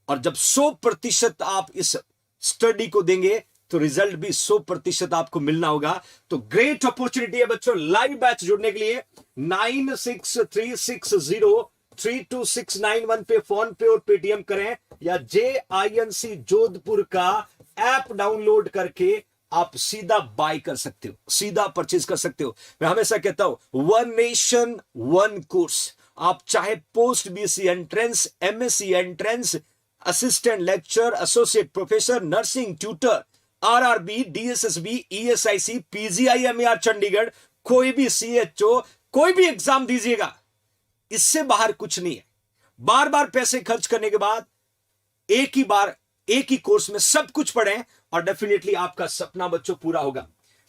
और जब 100% आप इस स्टडी को देंगे तो रिजल्ट भी 100% आपको मिलना होगा। तो ग्रेट अपॉर्चुनिटी है बच्चों लाइव बैच जुड़ने के लिए। 9636032691 पे फोन पे और पेटीएम करें या JINC जोधपुर का ऐप डाउनलोड करके आप सीधा बाय कर सकते हो, सीधा परचेज कर सकते हो। मैं हमेशा कहता हूं वन नेशन वन कोर्स। आप चाहे post BC entrance, MSc entrance, assistant lecture, associate professor, nursing tutor, RRB, DSSB, ESIC, PGI MER Chandigarh, कोई भी CHO, कोई भी एग्जाम दीजिएगा, इससे बाहर कुछ नहीं है। बार बार पैसे खर्च करने के बाद एक ही बार एक ही कोर्स में सब कुछ पढ़ें और डेफिनेटली आपका सपना बच्चों पूरा होगा।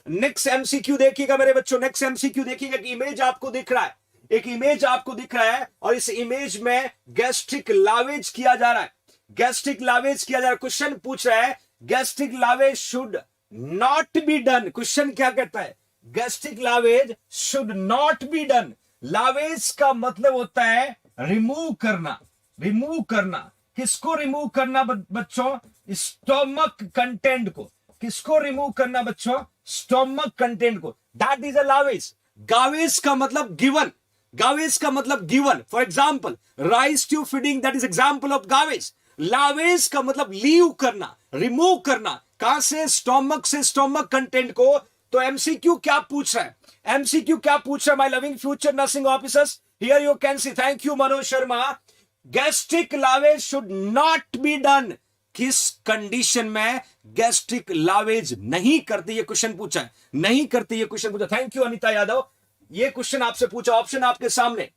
नेक्स्ट MCQ देखिएगा मेरे बच्चों, नेक्स्ट MCQ देखिएगा कि इमेज आपको दिख रहा है, एक इमेज आपको दिख रहा है और इस इमेज में गैस्ट्रिक लावेज किया जा रहा है, गैस्ट्रिक लावेज किया जा रहा है। क्वेश्चन पूछ रहा है gastric lavage should not be done. Question क्या कहता है, gastric lavage should not be done. Lavage का मतलब होता है रिमूव करना, रिमूव करना। किसको रिमूव करना बच्चों, स्टोमक कंटेंट को। किसको रिमूव करना बच्चों, स्टोमक कंटेंट को। That is a lavage. Gavage का मतलब गिवन, गावेज का मतलब given. For example rice tube feeding, that is example of gavage. Lavage का मतलब लीव करना, रिमूव करना। कहां से, स्टोमक से, स्टोमक कंटेंट को। तो MCQ क्या पूछ रहा है, MCQ क्या पूछ रहा है my loving future nursing officers, here you can see. Thank you Manoj Sharma. Gastric lavage should not be done. किस कंडीशन में गैस्ट्रिक लावेज नहीं करते, ये क्वेश्चन पूछा है, नहीं करते ये क्वेश्चन पूछा। थैंक यू अनिता यादव, ये क्वेश्चन आपसे पूछा। ऑप्शन आपके सामने,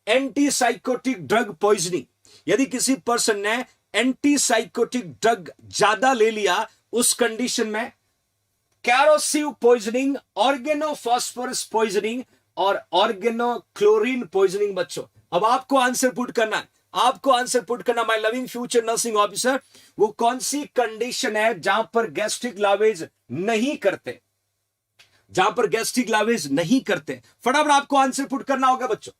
एंटीसाइकोटिक ड्रग पॉइजनिंग। यदि किसी पर्सन ने एंटीसाइकोटिक ड्रग ज्यादा ले लिया, उस कंडीशन में कैरोसिव पॉइजनिंग, ऑर्गेनोफॉस्फोरस पॉइजनिंग और ऑर्गेनोक्लोरीन पॉइजनिंग। बच्चों अब आपको आंसर पुट करना है, आपको आंसर पुट करना my loving future nursing officer, वो कौन सी कंडीशन है जहां पर गैस्ट्रिक लावेज नहीं करते, जहां पर गैस्ट्रिक लावेज नहीं करते। फटाफट आपको आंसर पुट करना होगा बच्चों,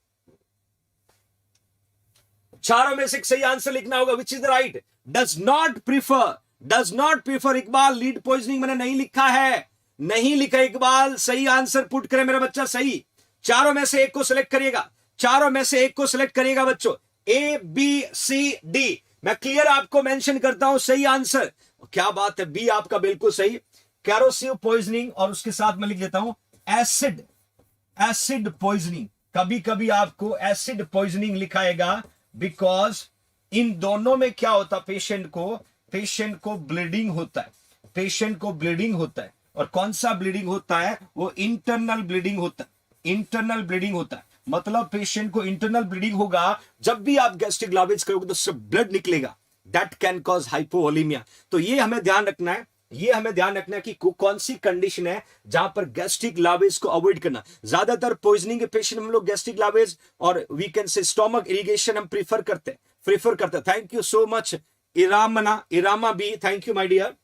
चारों में से एक सही आंसर लिखना होगा। विच is the right, does not prefer, does not prefer. Iqbal lead poisoning मैंने नहीं लिखा है, नहीं लिखा इकबाल, सही आंसर पुट करे मेरा बच्चा, सही। चारों में से एक को सिलेक्ट करिएगा, चारों में से एक को सिलेक्ट करिएगा बच्चों, ABCD। मैं क्लियर आपको मेंशन करता हूं सही आंसर। क्या बात है, बी आपका बिल्कुल सही, कैरोसिव पॉइजनिंग। और उसके साथ मैं लिख देता हूं एसिड, एसिड पॉइजनिंग। कभी कभी आपको एसिड पॉइजनिंग लिखाएगा बिकॉज इन दोनों में क्या होता, पेशेंट को ब्लीडिंग होता है, पेशेंट को ब्लीडिंग होता है। और कौन सा ब्लीडिंग होता है, वो इंटरनल ब्लीडिंग होता है, इंटरनल ब्लीडिंग होता है, मतलब पेशेंट को इंटरनल ब्लीडिंग होगा। जब भी आप गैस्ट्रिक लावेज करोगे तो उससे ब्लड निकलेगा, दैट कैन कॉज हाइपोवोलेमिया। तो ये हमें ध्यान रखना है, ये हमें ध्यान रखना है कि कौन सी कंडीशन है जहां पर गैस्ट्रिक लावेज को अवॉइड करना। ज्यादातर पॉइजनिंग के पेशेंट हम लोग गैस्ट्रिक लावेज और we can say stomach irrigation हम प्रीफर करते हैं। Thank you so much Irama B, thank you my dear.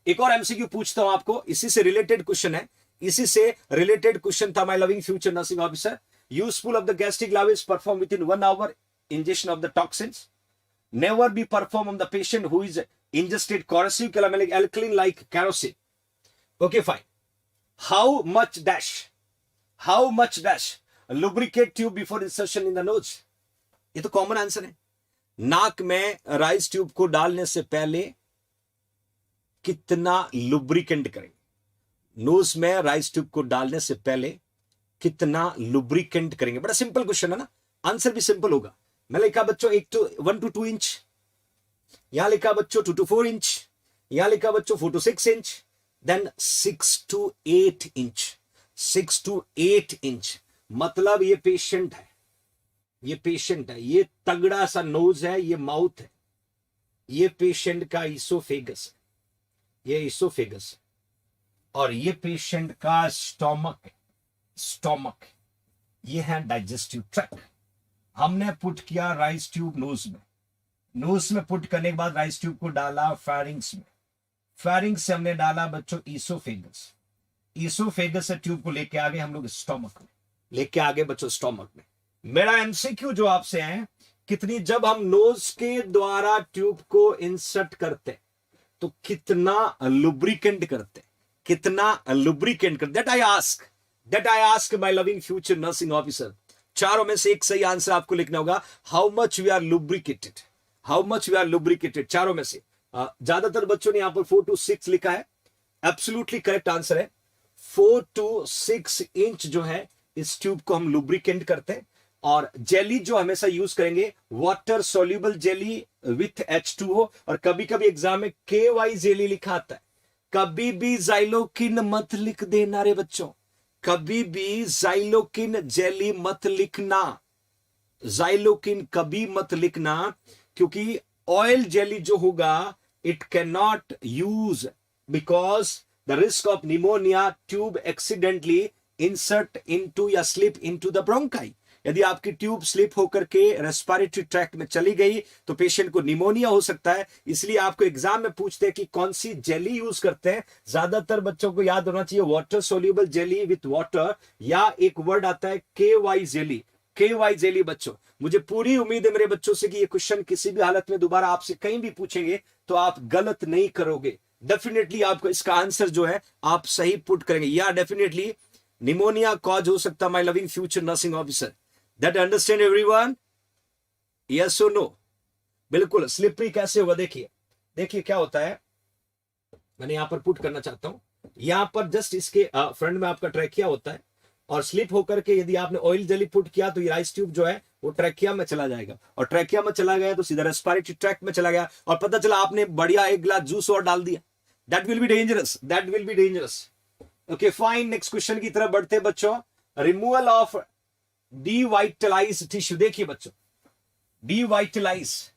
एक और एमसीक्यू पूछता हूं आपको, इसी से रिलेटेड क्वेश्चन है, इसी से रिलेटेड क्वेश्चन था। My loving future nursing officer, useful of the gastric lavage perform within 1 hour injection of the toxins, never be performed on the patient who is ingested corrosive calamine alkaline like kerosene. Okay, fine. How much lubricate tube before insertion in the nose? ये तो common answer है। नाक में Ryle's tube को डालने से पहले कितना लुब्रिकेंट करेंगे? नोज में राइस ट्यूब को डालने से पहले कितना लुब्रिकेंट करेंगे? बड़ा सिंपल क्वेश्चन है ना, आंसर भी सिंपल होगा। मैं लिखा बच्चों 1 to 2 इंच, यहां लिखा बच्चों 2 to 4 इंच, यहां लिखा बच्चों 4 to 6 inch, then 6 to 8 inch. 6 to 8 inch मतलब ये पेशेंट है, ये तगड़ा सा नोज है, ये माउथ है, ये पेशेंट का इसोफेगस है, ये इसोफेगस है, और ये पेशेंट का स्टोमक, ये है डाइजेस्टिव ट्रैक्ट। हमने पुट किया राइस ट्यूब नोज में पुट करने के बाद राइस ट्यूब को डाला फेरिंग्स में, फेरिंग्स से हमने डाला बच्चों इसोफेगस से ट्यूब को लेके आगे हम लोग स्टोमक में, लेके आगे बच्चों स्टोमक में। मेरा एमसीक्यू जो आपसे है, कितनी, जब हम नोज के द्वारा ट्यूब को इंसर्ट करते तो कितना लुब्रिकेंट करते, that I ask my loving future nursing officer. चारों में से एक सही आंसर आपको लिखना होगा, how much we are lubricated, चारों में से। ज्यादातर बच्चों ने यहां पर 4 to 6 लिखा है, एब्सोल्युटली करेक्ट आंसर है। 4 to 6 इंच जो है इस ट्यूब को हम लुब्रिकेंट करते हैं। और जेली जो हमेशा यूज करेंगे, water soluble jelly with H2O, और कभी कभी एग्जाम में KY जेली लिखा आता है। कभी भी जाइलोकिन मत लिख देना रे बच्चों, कभी भी जाइलोकिन जेली मत लिखना, जाइलोकिन कभी मत लिखना, क्योंकि ऑयल जेली जो होगा it can not use because the risk of pneumonia tube accidentally insert into या स्लिप इनटू द ब्रोंकाई। यदि आपकी ट्यूब स्लिप होकर के रेस्पिरेटरी ट्रैक्ट में चली गई तो पेशेंट को निमोनिया हो सकता है। इसलिए आपको एग्जाम में पूछते हैं कि कौन सी जेली यूज करते हैं। ज्यादातर बच्चों को याद होना चाहिए water soluble jelly with water, या एक वर्ड आता है KY जेली। बच्चों मुझे पूरी उम्मीद है मेरे बच्चों से कि ये क्वेश्चन किसी भी हालत में दोबारा आपसे कहीं भी पूछेंगे तो आप गलत नहीं करोगे। डेफिनेटली आपको इसका आंसर जो है आप सही पुट करेंगे। या डेफिनेटली निमोनिया कॉज हो सकता है my loving future nursing officer. That understand everyone? Yes और नो? बिल्कुल। स्लिपरी कैसे होगा देखिए क्या होता है, मैंने यहां पर पुट करना चाहता हूं। यहां पर जस्ट इसके फ्रंट में आपका ट्रैकिया होता है, और स्लिप होकर के यदि आपने ऑयल जेली पुट किया तो ये राइस ट्यूब जो है वो ट्रैकिया में चला जाएगा, और ट्रैकिया में चला गया तो सीधा रेस्पिरेटरी ट्रैक्ट में चला गया, और पता चला आपने बढ़िया एक गिलास जूस और डाल दिया। That will be dangerous. Okay fine, next question की तरफ बढ़ते हैं बच्चों। Removal of devitalize tissue. देखिए बच्चों, डिवाइटलाइज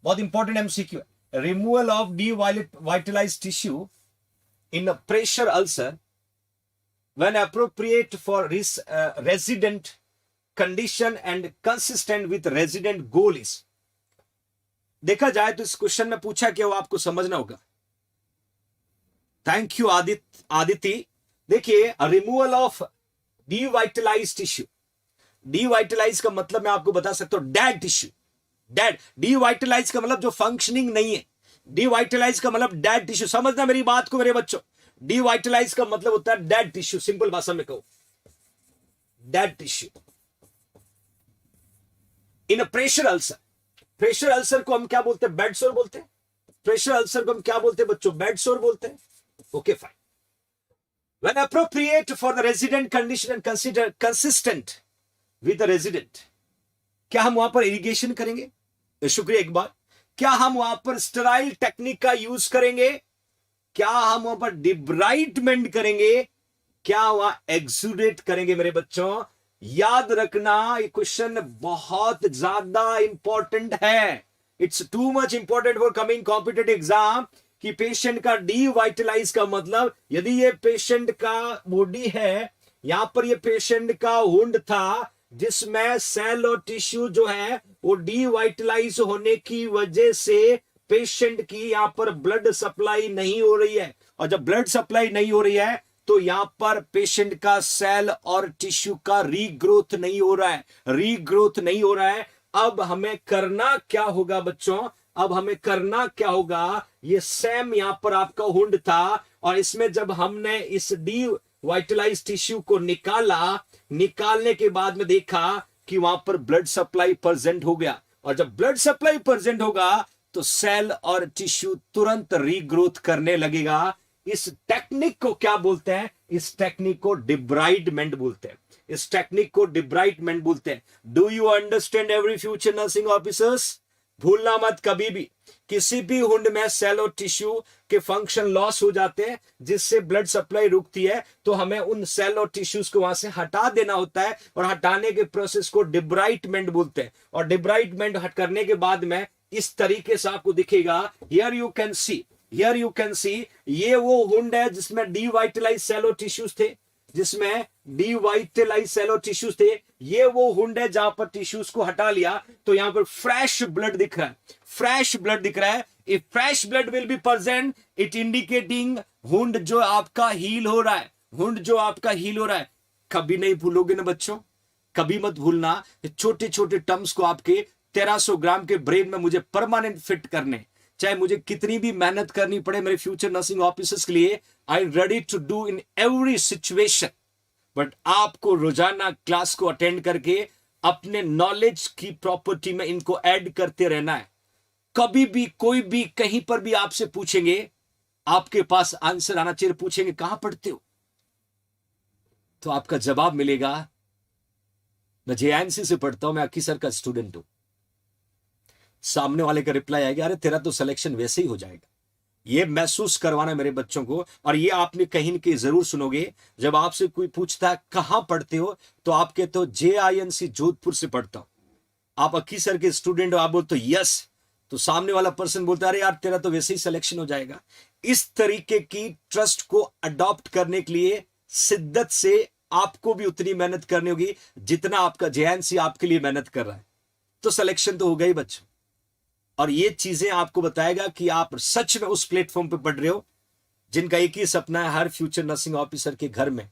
बहुत इंपॉर्टेंट एमसीक्यू है। Removal of devitalize tissue in a pressure ulcer when appropriate for resident condition and consistent with resident goal is। देखा जाए तो इस क्वेश्चन में पूछा क्या वो आपको समझना होगा। Thank you Aditi. देखिए, रिमूवल ऑफ डिवाइटलाइज टिश्यू, डिवाइटलाइज का मतलब मैं आपको बता सकता हूं डेड टिश्यू। डेड, डिवाइटलाइज का मतलब जो फंक्शनिंग नहीं है, डिवाइटलाइज का मतलब डेड टिश्यू। समझना मेरी बात को मेरे बच्चों, डिवाइटलाइज का मतलब होता है डेड टिश्यू। सिंपल भाषा में कहो, dead tissue in a pressure ulcer. Pressure ulcer को हम क्या बोलते हैं? बेड सोर बोलते हैं। प्रेशर अल्सर को हम क्या बोलते हैं बच्चों? बेड सोर बोलते हैं। Okay fine. When appropriate for the resident condition and consider consistent with the resident, क्या हम वहां पर इरिगेशन करेंगे? शुक्रिया एक बार। क्या हम वहां पर स्टेराइल टेक्निक का यूज करेंगे? क्या हम वहां पर डिब्राइटमेंट करेंगे? क्या वहां एक्सुडेट करेंगे मेरे बच्चों? याद रखना, ये क्वेश्चन बहुत ज्यादा इंपॉर्टेंट है। It's too much important for coming competitive exam कि पेशेंट का डीवाइटलाइज का मतलब, यदि ये पेशेंट का बॉडी है, यहां पर ये पेशेंट का वुंड था जिसमें सेल और टिश्यू जो है वो डीवाइटलाइज होने की वजह से पेशेंट की यहां पर ब्लड सप्लाई नहीं हो रही है, और जब ब्लड सप्लाई नहीं हो रही है तो यहां पर पेशेंट का सेल और टिश्यू का रीग्रोथ नहीं हो रहा है, रीग्रोथ नहीं हो रहा है। अब हमें करना क्या होगा बच्चों? अब हमें करना क्या होगा? ये सेम यहां पर आपका वुंड था, और इसमें जब हमने इस डीवाइटलाइज टिश्यू को निकाला, निकालने के बाद में देखा कि वहां पर ब्लड सप्लाई प्रेजेंट हो गया, और जब ब्लड सप्लाई प्रेजेंट होगा तो सेल और टिश्यू तुरंत रीग्रोथ करने लगेगा। इस टेक्निक को क्या बोलते हैं? इस टेक्निक को डिब्राइडमेंट बोलते हैं, इस टेक्निक को डिब्राइडमेंट बोलते हैं। Do you understand every future nursing officers? भूलना मत कभी भी, किसी भी वुंड में सेल और टिश्यू के फंक्शन लॉस हो जाते हैं जिससे ब्लड सप्लाई रुकती है, तो हमें उन सेल और टिश्यूज को वहां से हटा देना होता है, और हटाने के प्रोसेस को डिब्राइटमेंट बोलते हैं। और डिब्राइटमेंट हट करने के बाद में इस तरीके से आपको दिखेगा, here you can C, here you can सी, ये वो वुंड है जिसमें डीवाइटलाइज सेल और टिश्यूज थे, जिसमें डीवाइटलाइज सेल और टिश्यूज थे। ये वो वुंड है जहां पर टिश्यूज को हटा लिया तो यहां पर फ्रेश ब्लड दिख रहा है, फ्रेश ब्लड दिख रहा है। If fresh blood will be present, it indicating wound जो आपका हील हो रहा है, वुंड जो आपका हील हो रहा है। कभी नहीं भूलोगे ना बच्चों, कभी मत भूलना, छोटे छोटे टर्म्स को आपके 1300 ग्राम के ब्रेन में मुझे परमानेंट फिट करने, चाहे मुझे कितनी भी मेहनत करनी पड़े मेरे फ्यूचर नर्सिंग ऑफिसर्स के लिए, I am ready to do in every situation. But आपको रोजाना क्लास को अटेंड करके अपने नॉलेज की प्रॉपर्टी में इनको ऐड करते रहना है। कभी भी कोई भी कहीं पर भी आपसे पूछेंगे, आपके पास आंसर आना चाहिए। पूछेंगे कहां पढ़ते हो, तो आपका जवाब मिलेगा मैं जेएनसी से पढ़ता हूं, मैं अक्की सर का स्टूडेंट हूं। सामने वाले का रिप्लाई आएगा, अरे तेरा तो सिलेक्शन वैसे ही हो जाएगा। ये महसूस करवाना मेरे बच्चों को। और ये आपने कहीं न कहीं जरूर सुनोगे, जब आपसे कोई पूछता है कहां पढ़ते हो, तो आप कहते हो JINC जोधपुर से पढ़ता हूं। आप अक्की सर के स्टूडेंट हो, आप बोलते हो यस, तो सामने वाला पर्सन बोलता है अरे यार तेरा तो वैसे ही सिलेक्शन हो जाएगा। इस तरीके की ट्रस्ट को अडॉप्ट करने के लिए शिद्दत से आपको भी उतनी मेहनत करनी होगी जितना आपका JINC आपके लिए मेहनत कर रहा है, तो सिलेक्शन तो होगा ही बच्चों। और ये चीजें आपको बताएगा कि आप सच में उस प्लेटफॉर्म पे पढ़ रहे हो जिनका एक ही सपना है, हर फ्यूचर नर्सिंग ऑफिसर के घर में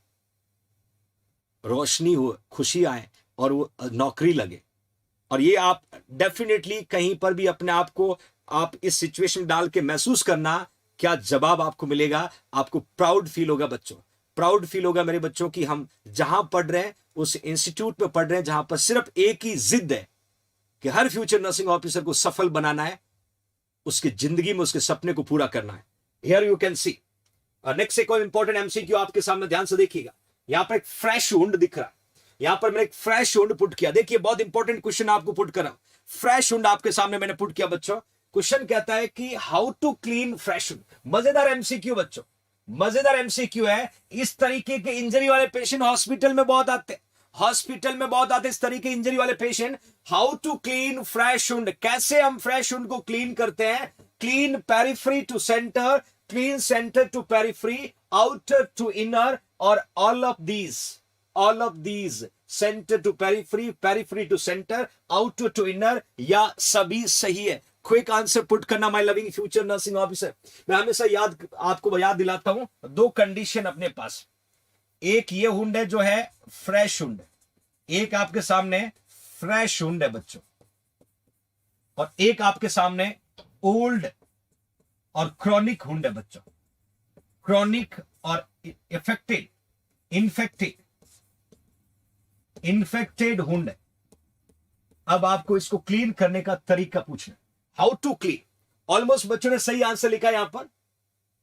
रोशनी हो, खुशी आए और वो नौकरी लगे। और ये आप डेफिनेटली कहीं पर भी अपने आप को आप इस सिचुएशन डाल के महसूस करना, क्या जवाब आपको मिलेगा। आपको प्राउड फील होगा बच्चों, प्राउड फील होगा मेरे बच्चों कि हम जहां पढ़ रहे हैं उस इंस्टीट्यूट में पढ़ रहे हैं जहां पर सिर्फ एक ही जिद है कि हर फ्यूचर नर्सिंग ऑफिसर को सफल बनाना है, उसकी जिंदगी में उसके सपने को पूरा करना है। Here you can see next एक और इंपॉर्टेंट एमसीक्यू आपके सामने, ध्यान से देखिएगा। यहां पर एक फ्रेश वुंड दिख रहा है, यहां पर मैंने एक फ्रेश वुंड पुट किया। देखिए बहुत इंपॉर्टेंट क्वेश्चन आपको पुट कर रहा हूं। फ्रेश वुंड आपके सामने मैंने पुट किया बच्चों। क्वेश्चन कहता है कि how to clean fresh wound. मजेदार एमसीक्यू बच्चों, मजेदार एमसीक्यू है। इस तरीके के इंजरी वाले पेशेंट हॉस्पिटल में बहुत आते हैं, हॉस्पिटल में बहुत आते इस तरीके इंजरी वाले patient. How to clean fresh wound, कैसे हम फ्रेश वुंड को क्लीन करते हैं। Clean periphery to centre, clean centre to periphery, outer to inner, और all of these centre to periphery, periphery to centre, outer to inner, या सभी सही है। क्विक आंसर पुट करना my loving future nursing officer. मैं हमेशा आपको याद दिलाता हूं, दो कंडीशन अपने पास। एक ये वुंड है जो है फ्रेश वुंड, एक आपके सामने फ्रेश वुंड है बच्चों, और एक आपके सामने ओल्ड और क्रॉनिक वुंड है बच्चों। क्रॉनिक और इन्फेक्टेड वुंड है। अब आपको इसको क्लीन करने का तरीका पूछना, हाउ टू क्लीन। ऑलमोस्ट बच्चों ने सही आंसर लिखा यहां पर,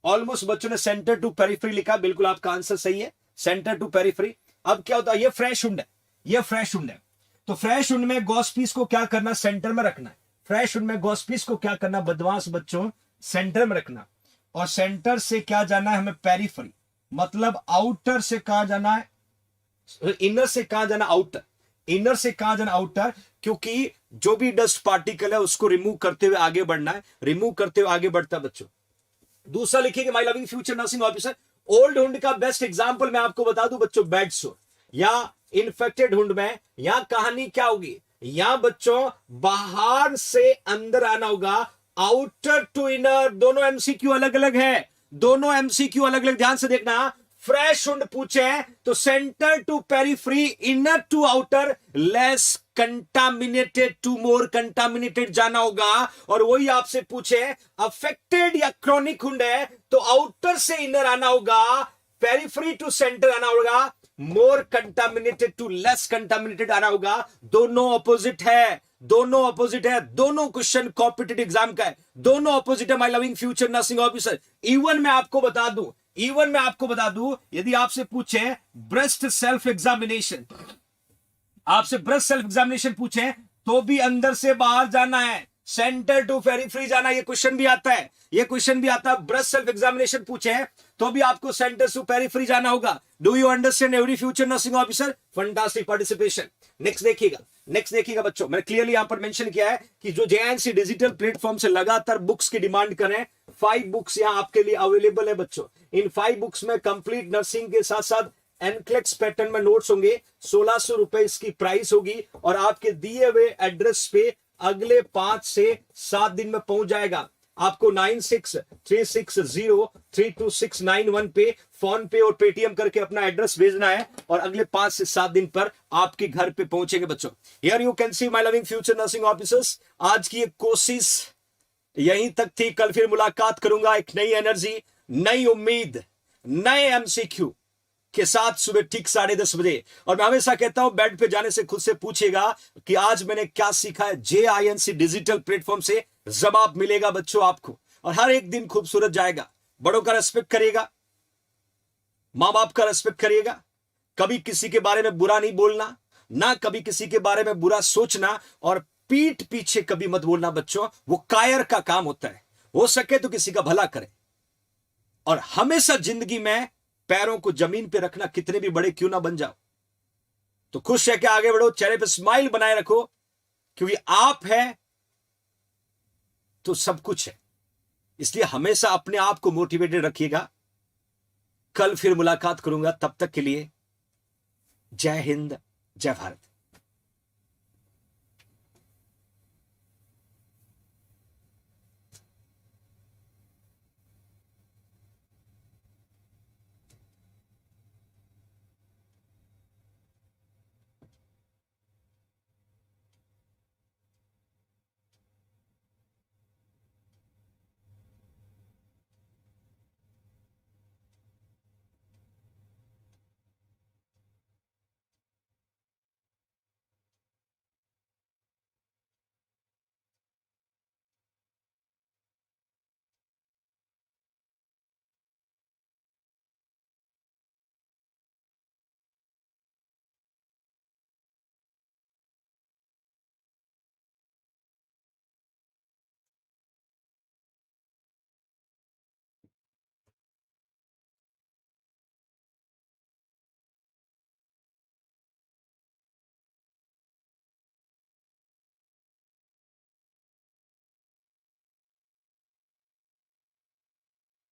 ऑलमोस्ट बच्चों ने सेंटर टू पेरिफेरी लिखा, बिल्कुल आपका आंसर सही है, सेंटर टू पेरिफेरी। अब क्या होता है, ये फ्रेश वुंड है, ये फ्रेश वुंड है, तो फ्रेश वुंड में गॉस पीस को क्या करना, सेंटर में रखना है। फ्रेश वुंड में गॉस पीस को क्या करना, बदमाश बच्चों, सेंटर में रखना, और सेंटर से क्या जाना है हमें, पेरिफेरी। मतलब आउटर से कहां जाना है, इनर से कहां जाना, आउटर, इनर से कहां जाना, आउटर, क्योंकि जो भी डस्ट पार्टिकल है उसको रिमूव करते हुए आगे बढ़ना है, रिमूव करते हुए आगे बढ़ता है बच्चों। दूसरा लिखिएगा my loving future nursing officer, old Hund का बेस्ट एग्जांपल मैं आपको बता दूं बच्चों, बेड सोर या इन्फेक्टेड हुंड में यहां कहानी क्या होगी, यहां बच्चों बाहर से अंदर आना होगा, आउटर टू इनर, दोनों एमसीक्यू अलग अलग है, दोनों एमसीक्यू अलग अलग, ध्यान से देखना। फ्रेश हुंड पूछे तो centre to periphery, inner to outer, less contaminated to more contaminated जाना होगा। और वही आपसे पूछे अफेक्टेड या क्रॉनिक हुंड है तो आउटर से इनर आना होगा, पेरीफ्री टू सेंटर आना होगा, मोर कंटामिनेटेड टू लेस कंटामिनेटेड आना होगा। दोनों ऑपोजिट है, दोनों ऑपोजिट है, दोनों क्वेश्चन कॉम्पिटिटिव एग्जाम का है, दोनों ऑपोजिट है my loving future nursing officer. Even मैं आपको बता दूं, इवन मैं आपको बता दूं, यदि आपसे पूछे ब्रेस्ट सेल्फ एग्जामिनेशन, आपसे ब्रेस्ट सेल्फ एग्जामिनेशन पूछे तो भी अंदर से बाहर जाना है, सेंटर टू पेरीफ्री जाना, ये क्वेश्चन भी आता है, ये क्वेश्चन भी आता है। ब्रेस्ट सेल्फ एग्जामिनेशन पूछे तो भी आपको सेंटर टू पेरीफ्री जाना होगा। Do you understand every future nursing officer? Fantastic participation. Next देखिएगा, नेक्स्ट देखिएगा बच्चों, मैंने क्लियरली यहां पर मेंशन किया है कि जो जेएनसी डिजिटल प्लेटफॉर्म से लगातार बुक्स की डिमांड करें, 5 बुक्स यहां आपके लिए अवेलेबल है बच्चों। इन 5 बुक्स में कंप्लीट नर्सिंग के साथ साथ एनक्लेक्स पैटर्न में नोट्स होंगे, 1600 रुपए इसकी प्राइस होगी और आपके दिए हुए एड्रेस पे अगले 5 से 7 दिन में पहुंच जाएगा। आपको 9636032691 पे फोन पे और पेटीएम करके अपना एड्रेस भेजना है और अगले 5 से 7 दिन पर आपके घर पे पहुंचेंगे बच्चों। Here you can see my loving future nursing officers, आज की एक कोशिश यहीं तक थी, कल फिर मुलाकात करूंगा एक नई एनर्जी, नई उम्मीद, नए एमसीक्यू के साथ सुबह ठीक 10:30 बजे। और मैं हमेशा कहता हूं बेड पे जाने से खुद से पूछेगा कि आज मैंने क्या सीखा है। JINC डिजिटल प्लेटफॉर्म से जवाब मिलेगा बच्चों आपको, और हर एक दिन खूबसूरत जाएगा। बड़ों का रेस्पेक्ट करिएगा, मां बाप का रेस्पेक्ट करिएगा, कभी किसी के बारे में बुरा नहीं बोलना, ना कभी किसी के बारे में बुरा सोचना, और पीठ पीछे कभी मत बोलना बच्चों, वो कायर का काम होता है। हो सके तो किसी का भला करें, और हमेशा जिंदगी में पैरों को जमीन पे रखना, कितने भी बड़े क्यों ना बन जाओ। तो खुश है कि आगे बढ़ो, चेहरे पे स्माइल बनाए रखो, क्योंकि आप है तो सब कुछ है। इसलिए हमेशा अपने आप को मोटिवेटेड रखिएगा। कल फिर मुलाकात करूंगा, तब तक के लिए जय हिंद, जय भारत।